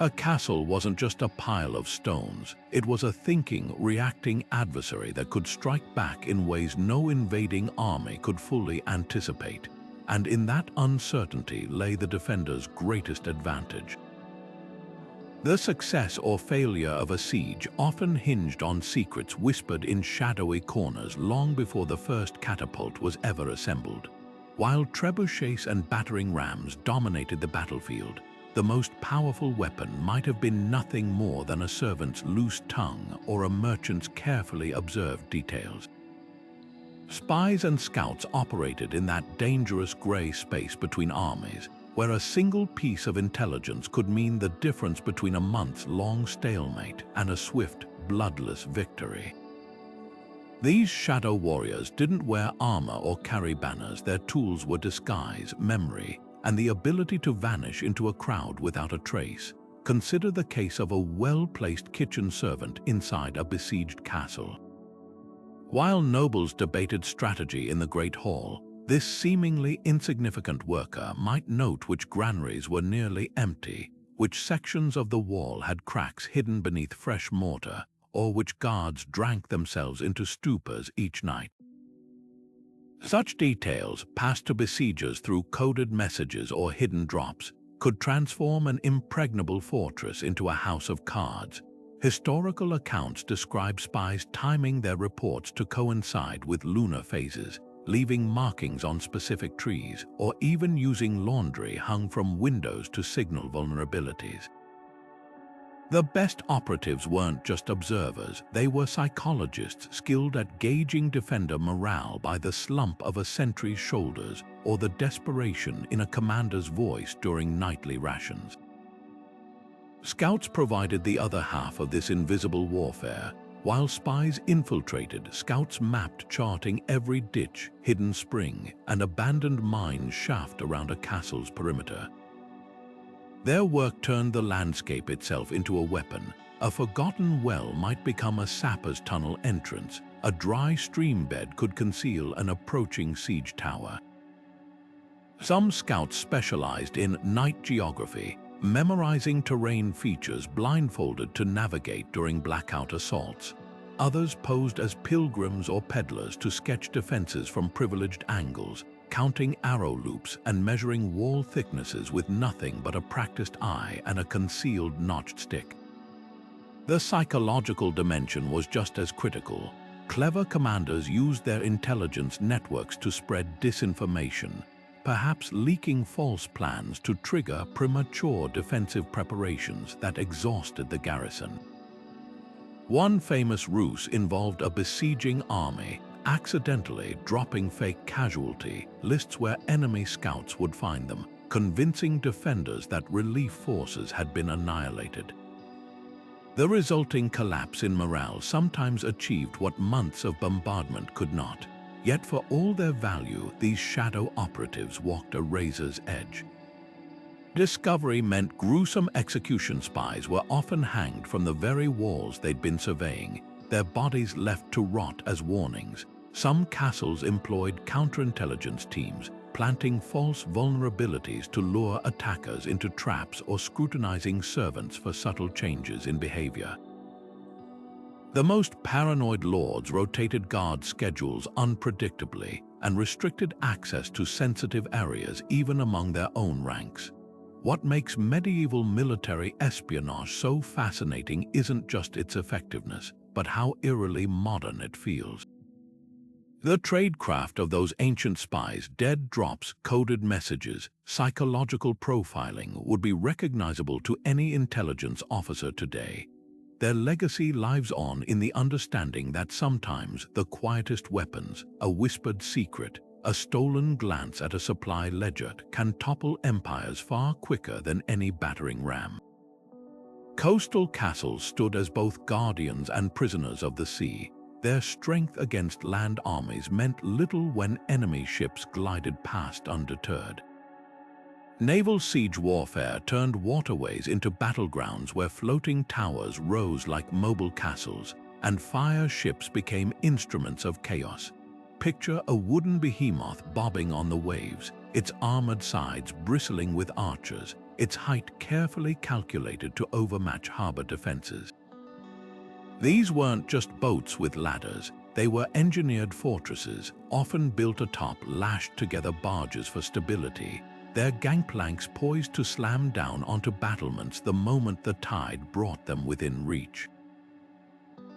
A castle wasn't just a pile of stones. It was a thinking, reacting adversary that could strike back in ways no invading army could fully anticipate. And in that uncertainty lay the defender's greatest advantage. The success or failure of a siege often hinged on secrets whispered in shadowy corners long before the first catapult was ever assembled. While trebuchets and battering rams dominated the battlefield, the most powerful weapon might have been nothing more than a servant's loose tongue or a merchant's carefully observed details. Spies and scouts operated in that dangerous gray space between armies, where a single piece of intelligence could mean the difference between a months-long stalemate and a swift, bloodless victory. These shadow warriors didn't wear armor or carry banners. Their tools were disguise, memory, and the ability to vanish into a crowd without a trace. Consider the case of a well-placed kitchen servant inside a besieged castle. While nobles debated strategy in the Great Hall, this seemingly insignificant worker might note which granaries were nearly empty, which sections of the wall had cracks hidden beneath fresh mortar, or which guards drank themselves into stupors each night. Such details, passed to besiegers through coded messages or hidden drops, could transform an impregnable fortress into a house of cards. Historical accounts describe spies timing their reports to coincide with lunar phases, leaving markings on specific trees, or even using laundry hung from windows to signal vulnerabilities. The best operatives weren't just observers, they were psychologists skilled at gauging defender morale by the slump of a sentry's shoulders or the desperation in a commander's voice during nightly rations. Scouts provided the other half of this invisible warfare. While spies infiltrated, scouts mapped, charting every ditch, hidden spring, and abandoned mine shaft around a castle's perimeter. Their work turned the landscape itself into a weapon. A forgotten well might become a sapper's tunnel entrance. A dry stream bed could conceal an approaching siege tower. Some scouts specialized in night geography, memorizing terrain features blindfolded to navigate during blackout assaults. Others posed as pilgrims or peddlers to sketch defenses from privileged angles, counting arrow loops and measuring wall thicknesses with nothing but a practiced eye and a concealed notched stick. The psychological dimension was just as critical. Clever commanders used their intelligence networks to spread disinformation, perhaps leaking false plans to trigger premature defensive preparations that exhausted the garrison. One famous ruse involved a besieging army accidentally dropping fake casualty lists where enemy scouts would find them, convincing defenders that relief forces had been annihilated. The resulting collapse in morale sometimes achieved what months of bombardment could not. Yet for all their value, these shadow operatives walked a razor's edge. Discovery meant gruesome execution spies were often hanged from the very walls they'd been surveying, their bodies left to rot as warnings. Some castles employed counterintelligence teams, planting false vulnerabilities to lure attackers into traps or scrutinizing servants for subtle changes in behavior. The most paranoid lords rotated guard schedules unpredictably and restricted access to sensitive areas even among their own ranks. What makes medieval military espionage so fascinating isn't just its effectiveness, but how eerily modern it feels. The tradecraft of those ancient spies, dead drops, coded messages, psychological profiling would be recognizable to any intelligence officer today. Their legacy lives on in the understanding that sometimes the quietest weapons, a whispered secret, a stolen glance at a supply ledger, can topple empires far quicker than any battering ram. Coastal castles stood as both guardians and prisoners of the sea. Their strength against land armies meant little when enemy ships glided past undeterred. Naval siege warfare turned waterways into battlegrounds where floating towers rose like mobile castles, and fire ships became instruments of chaos. Picture a wooden behemoth bobbing on the waves, its armored sides bristling with archers, its height carefully calculated to overmatch harbor defenses. These weren't just boats with ladders, they were engineered fortresses, often built atop lashed-together barges for stability, their gangplanks poised to slam down onto battlements the moment the tide brought them within reach.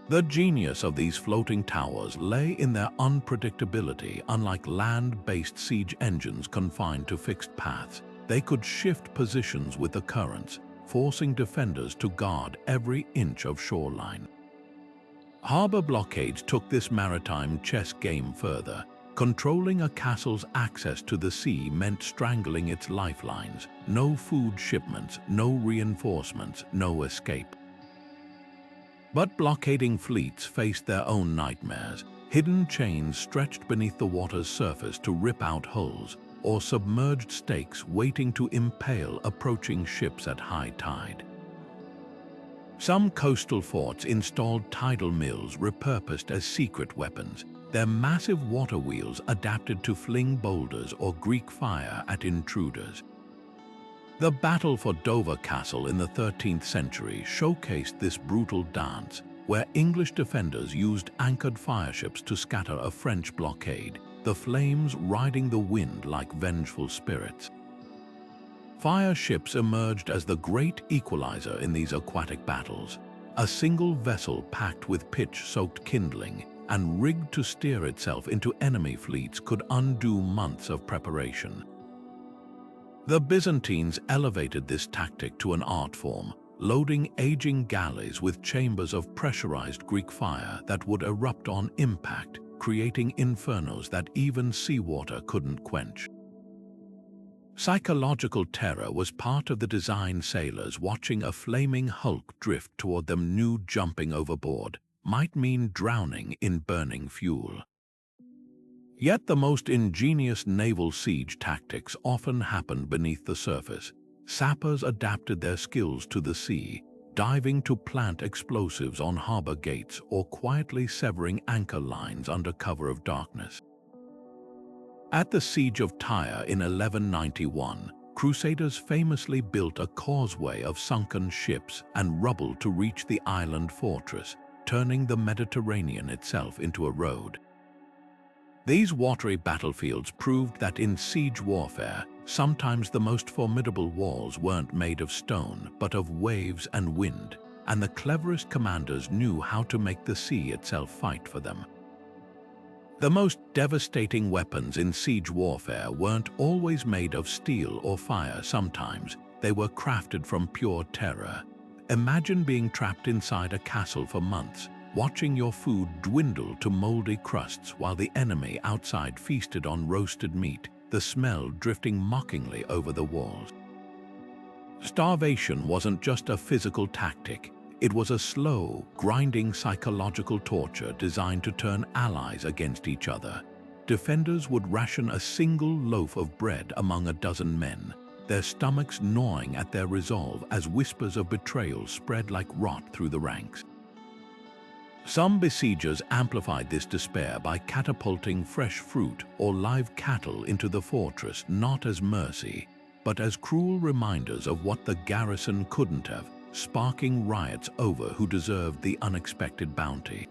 The genius of these floating towers lay in their unpredictability. Unlike land-based siege engines confined to fixed paths, they could shift positions with the currents, forcing defenders to guard every inch of shoreline. Harbor blockades took this maritime chess game further. Controlling a castle's access to the sea meant strangling its lifelines. No food shipments, no reinforcements, no escape. But blockading fleets faced their own nightmares. Hidden chains stretched beneath the water's surface to rip out hulls, or submerged stakes waiting to impale approaching ships at high tide. Some coastal forts installed tidal mills repurposed as secret weapons, their massive water wheels adapted to fling boulders or Greek fire at intruders. The battle for Dover Castle in the 13th century showcased this brutal dance, where English defenders used anchored fireships to scatter a French blockade, the flames riding the wind like vengeful spirits. Fire ships emerged as the great equalizer in these aquatic battles, a single vessel packed with pitch-soaked kindling and rigged to steer itself into enemy fleets could undo months of preparation. The Byzantines elevated this tactic to an art form, loading aging galleys with chambers of pressurized Greek fire that would erupt on impact, creating infernos that even seawater couldn't quench. Psychological terror was part of the design. Sailors watching a flaming hulk drift toward them knew jumping overboard might mean drowning in burning fuel. Yet the most ingenious naval siege tactics often happened beneath the surface. Sappers adapted their skills to the sea, diving to plant explosives on harbor gates or quietly severing anchor lines under cover of darkness. At the Siege of Tyre in 1191, Crusaders famously built a causeway of sunken ships and rubble to reach the island fortress, turning the Mediterranean itself into a road. These watery battlefields proved that in siege warfare, sometimes the most formidable walls weren't made of stone but of waves and wind, and the cleverest commanders knew how to make the sea itself fight for them. The most devastating weapons in siege warfare weren't always made of steel or fire. Sometimes they were crafted from pure terror. Imagine being trapped inside a castle for months, watching your food dwindle to moldy crusts while the enemy outside feasted on roasted meat, the smell drifting mockingly over the walls. Starvation wasn't just a physical tactic. It was a slow, grinding psychological torture designed to turn allies against each other. Defenders would ration a single loaf of bread among a dozen men, their stomachs gnawing at their resolve as whispers of betrayal spread like rot through the ranks. Some besiegers amplified this despair by catapulting fresh fruit or live cattle into the fortress, not as mercy, but as cruel reminders of what the garrison couldn't have, sparking riots over who deserved the unexpected bounty.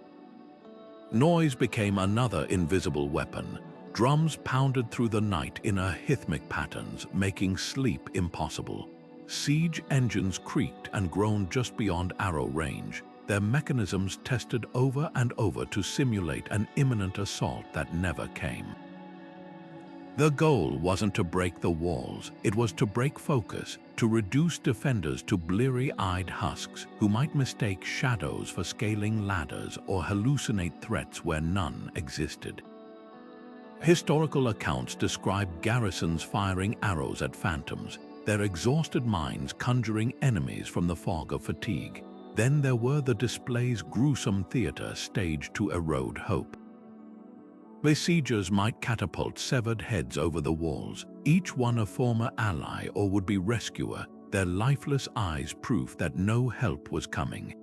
Noise became another invisible weapon. Drums pounded through the night in arrhythmic patterns, making sleep impossible. Siege engines creaked and groaned just beyond arrow range, their mechanisms tested over and over to simulate an imminent assault that never came. The goal wasn't to break the walls, it was to break focus, to reduce defenders to bleary-eyed husks who might mistake shadows for scaling ladders or hallucinate threats where none existed. Historical accounts describe garrisons firing arrows at phantoms, their exhausted minds conjuring enemies from the fog of fatigue. Then there were the display's gruesome theater staged to erode hope. Besiegers might catapult severed heads over the walls, each one a former ally or would-be rescuer, their lifeless eyes proof that no help was coming.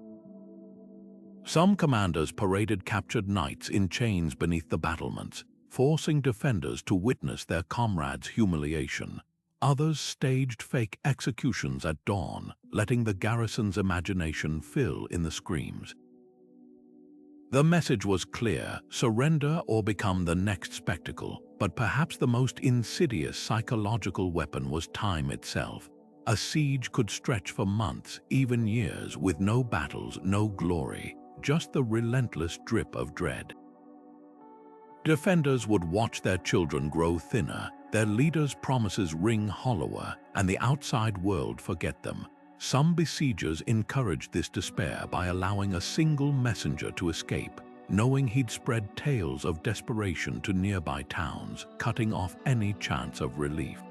Some commanders paraded captured knights in chains beneath the battlements, forcing defenders to witness their comrades' humiliation. Others staged fake executions at dawn, letting the garrison's imagination fill in the screams. The message was clear: surrender or become the next spectacle. But perhaps the most insidious psychological weapon was time itself. A siege could stretch for months, even years, with no battles, no glory, just the relentless drip of dread. Defenders would watch their children grow thinner, their leaders' promises ring hollower, and the outside world forget them. Some besiegers encouraged this despair by allowing a single messenger to escape, knowing he'd spread tales of desperation to nearby towns, cutting off any chance of relief.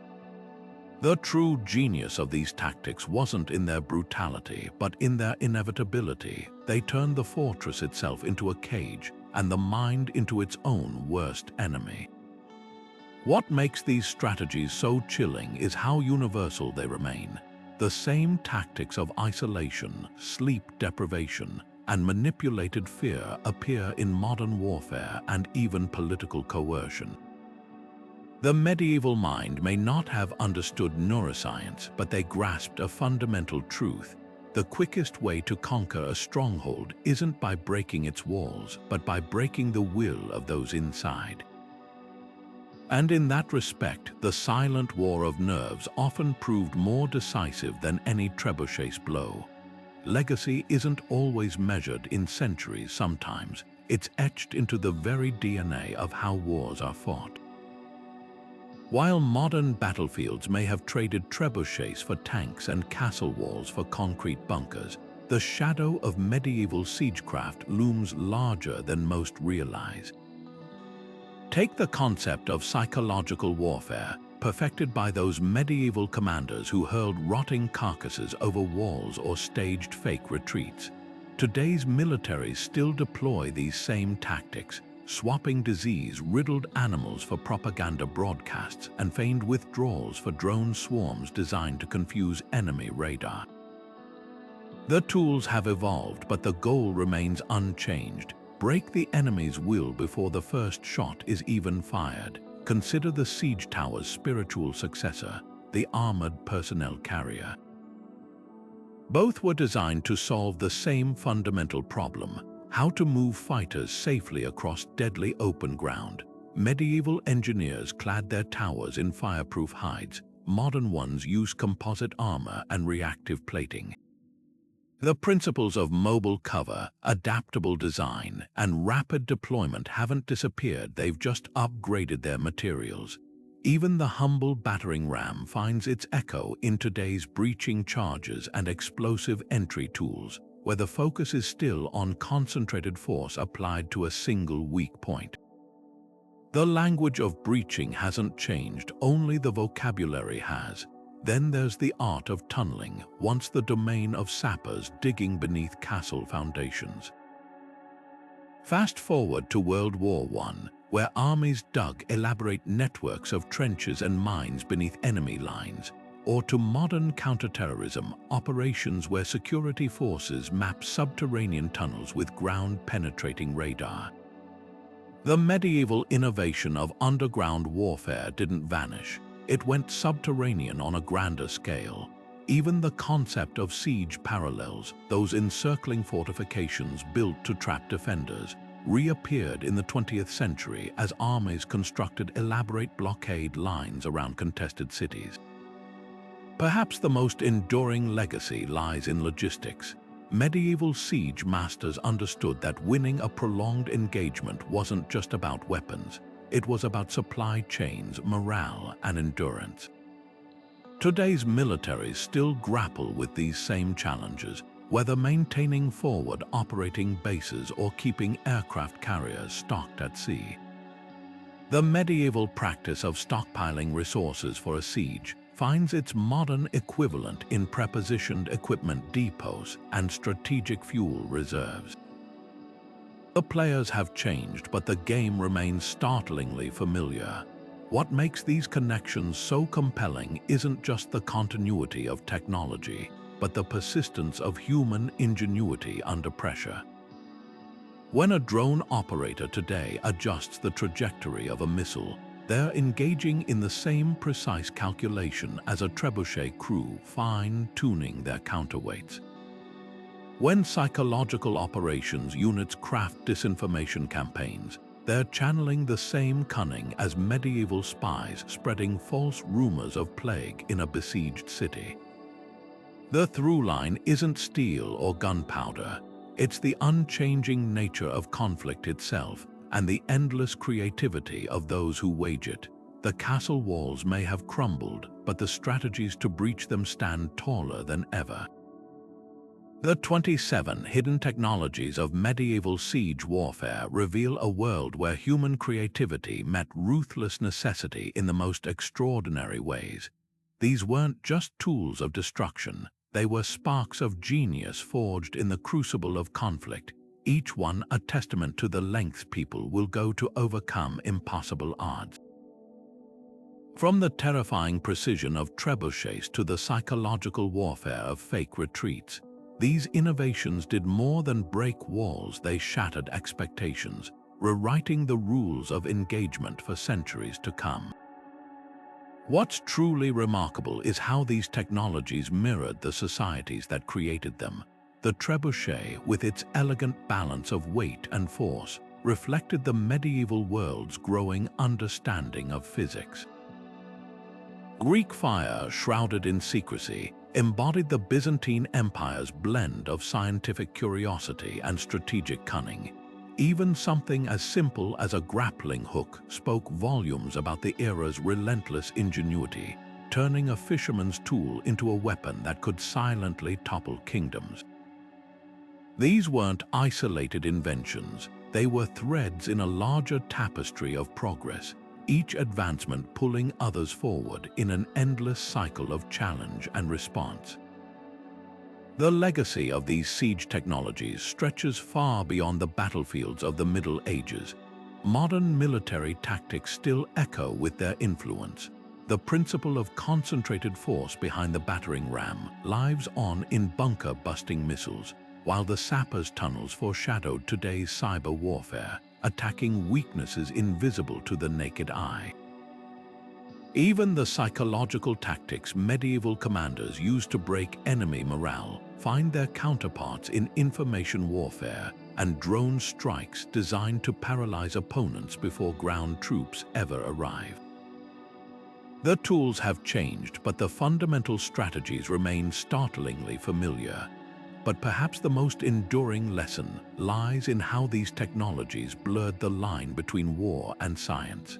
The true genius of these tactics wasn't in their brutality, but in their inevitability. They turned the fortress itself into a cage, and the mind into its own worst enemy. What makes these strategies so chilling is how universal they remain. The same tactics of isolation, sleep deprivation, and manipulated fear appear in modern warfare and even political coercion. The medieval mind may not have understood neuroscience, but they grasped a fundamental truth. The quickest way to conquer a stronghold isn't by breaking its walls, but by breaking the will of those inside. And in that respect, the silent war of nerves often proved more decisive than any trebuchet's blow. Legacy isn't always measured in centuries. Sometimes it's etched into the very DNA of how wars are fought. While modern battlefields may have traded trebuchets for tanks and castle walls for concrete bunkers, the shadow of medieval siegecraft looms larger than most realize. Take the concept of psychological warfare, perfected by those medieval commanders who hurled rotting carcasses over walls or staged fake retreats. Today's militaries still deploy these same tactics, swapping disease-riddled animals for propaganda broadcasts and feigned withdrawals for drone swarms designed to confuse enemy radar. The tools have evolved, but the goal remains unchanged. Break the enemy's will before the first shot is even fired. consider the siege tower's spiritual successor, the armored personnel carrier. Both were designed to solve the same fundamental problem: how to move fighters safely across deadly open ground. Medieval engineers clad their towers in fireproof hides. Modern ones use composite armor and reactive plating. The principles of mobile cover, adaptable design, and rapid deployment haven't disappeared, they've just upgraded their materials. Even the humble battering ram finds its echo in today's breaching charges and explosive entry tools, where the focus is still on concentrated force applied to a single weak point. The language of breaching hasn't changed, only the vocabulary has. Then there's the art of tunneling, once the domain of sappers digging beneath castle foundations. Fast forward to World War I, where armies dug elaborate networks of trenches and mines beneath enemy lines, or to modern counterterrorism operations where security forces map subterranean tunnels with ground-penetrating radar. The medieval innovation of underground warfare didn't vanish. It went subterranean on a grander scale. Even the concept of siege parallels, those encircling fortifications built to trap defenders, reappeared in the 20th century as armies constructed elaborate blockade lines around contested cities. Perhaps the most enduring legacy lies in logistics. Medieval siege masters understood that winning a prolonged engagement wasn't just about weapons. It was about supply chains, morale, and endurance. Today's militaries still grapple with these same challenges, whether maintaining forward operating bases or keeping aircraft carriers stocked at sea. The medieval practice of stockpiling resources for a siege finds its modern equivalent in prepositioned equipment depots and strategic fuel reserves. The players have changed, but the game remains startlingly familiar. What makes these connections so compelling isn't just the continuity of technology, but the persistence of human ingenuity under pressure. When a drone operator today adjusts the trajectory of a missile, they're engaging in the same precise calculation as a trebuchet crew fine-tuning their counterweights. When psychological operations units craft disinformation campaigns, they're channeling the same cunning as medieval spies spreading false rumors of plague in a besieged city. The through line isn't steel or gunpowder. It's the unchanging nature of conflict itself and the endless creativity of those who wage it. The castle walls may have crumbled, but the strategies to breach them stand taller than ever. The 27 hidden technologies of medieval siege warfare reveal a world where human creativity met ruthless necessity in the most extraordinary ways. These weren't just tools of destruction, they were sparks of genius forged in the crucible of conflict, each one a testament to the lengths people will go to overcome impossible odds. From the terrifying precision of trebuchets to the psychological warfare of fake retreats, these innovations did more than break walls, they shattered expectations, rewriting the rules of engagement for centuries to come. What's truly remarkable is how these technologies mirrored the societies that created them. The trebuchet, with its elegant balance of weight and force, reflected the medieval world's growing understanding of physics. Greek fire, shrouded in secrecy, embodied the Byzantine Empire's blend of scientific curiosity and strategic cunning. Even something as simple as a grappling hook spoke volumes about the era's relentless ingenuity, turning a fisherman's tool into a weapon that could silently topple kingdoms. These weren't isolated inventions, they were threads in a larger tapestry of progress, each advancement pulling others forward in an endless cycle of challenge and response. The legacy of these siege technologies stretches far beyond the battlefields of the Middle Ages. Modern military tactics still echo with their influence. The principle of concentrated force behind the battering ram lives on in bunker-busting missiles, while the Sappers tunnels foreshadowed today's cyber warfare, attacking weaknesses invisible to the naked eye. Even the psychological tactics medieval commanders used to break enemy morale find their counterparts in information warfare and drone strikes designed to paralyze opponents before ground troops ever arrive. The tools have changed, but the fundamental strategies remain startlingly familiar. But perhaps the most enduring lesson lies in how these technologies blurred the line between war and science.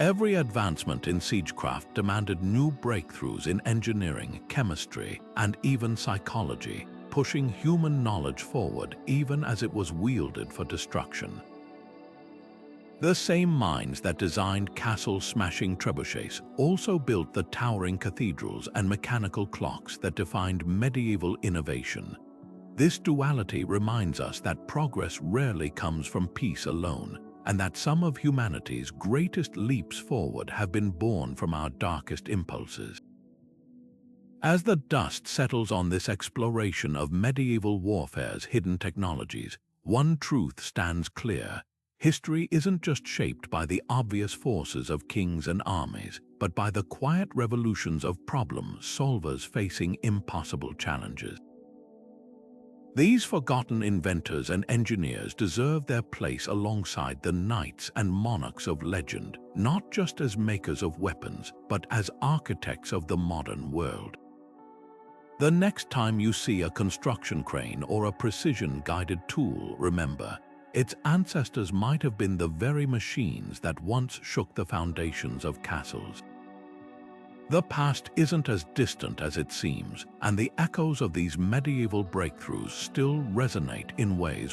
Every advancement in siegecraft demanded new breakthroughs in engineering, chemistry, and even psychology, pushing human knowledge forward even as it was wielded for destruction. The same minds that designed castle-smashing trebuchets also built the towering cathedrals and mechanical clocks that defined medieval innovation. This duality reminds us that progress rarely comes from peace alone, and that some of humanity's greatest leaps forward have been born from our darkest impulses. As the dust settles on this exploration of medieval warfare's hidden technologies, one truth stands clear. History isn't just shaped by the obvious forces of kings and armies, but by the quiet revolutions of problem solvers facing impossible challenges. These forgotten inventors and engineers deserve their place alongside the knights and monarchs of legend, not just as makers of weapons, but as architects of the modern world. The next time you see a construction crane or a precision-guided tool, remember, its ancestors might have been the very machines that once shook the foundations of castles. The past isn't as distant as it seems, and the echoes of these medieval breakthroughs still resonate in ways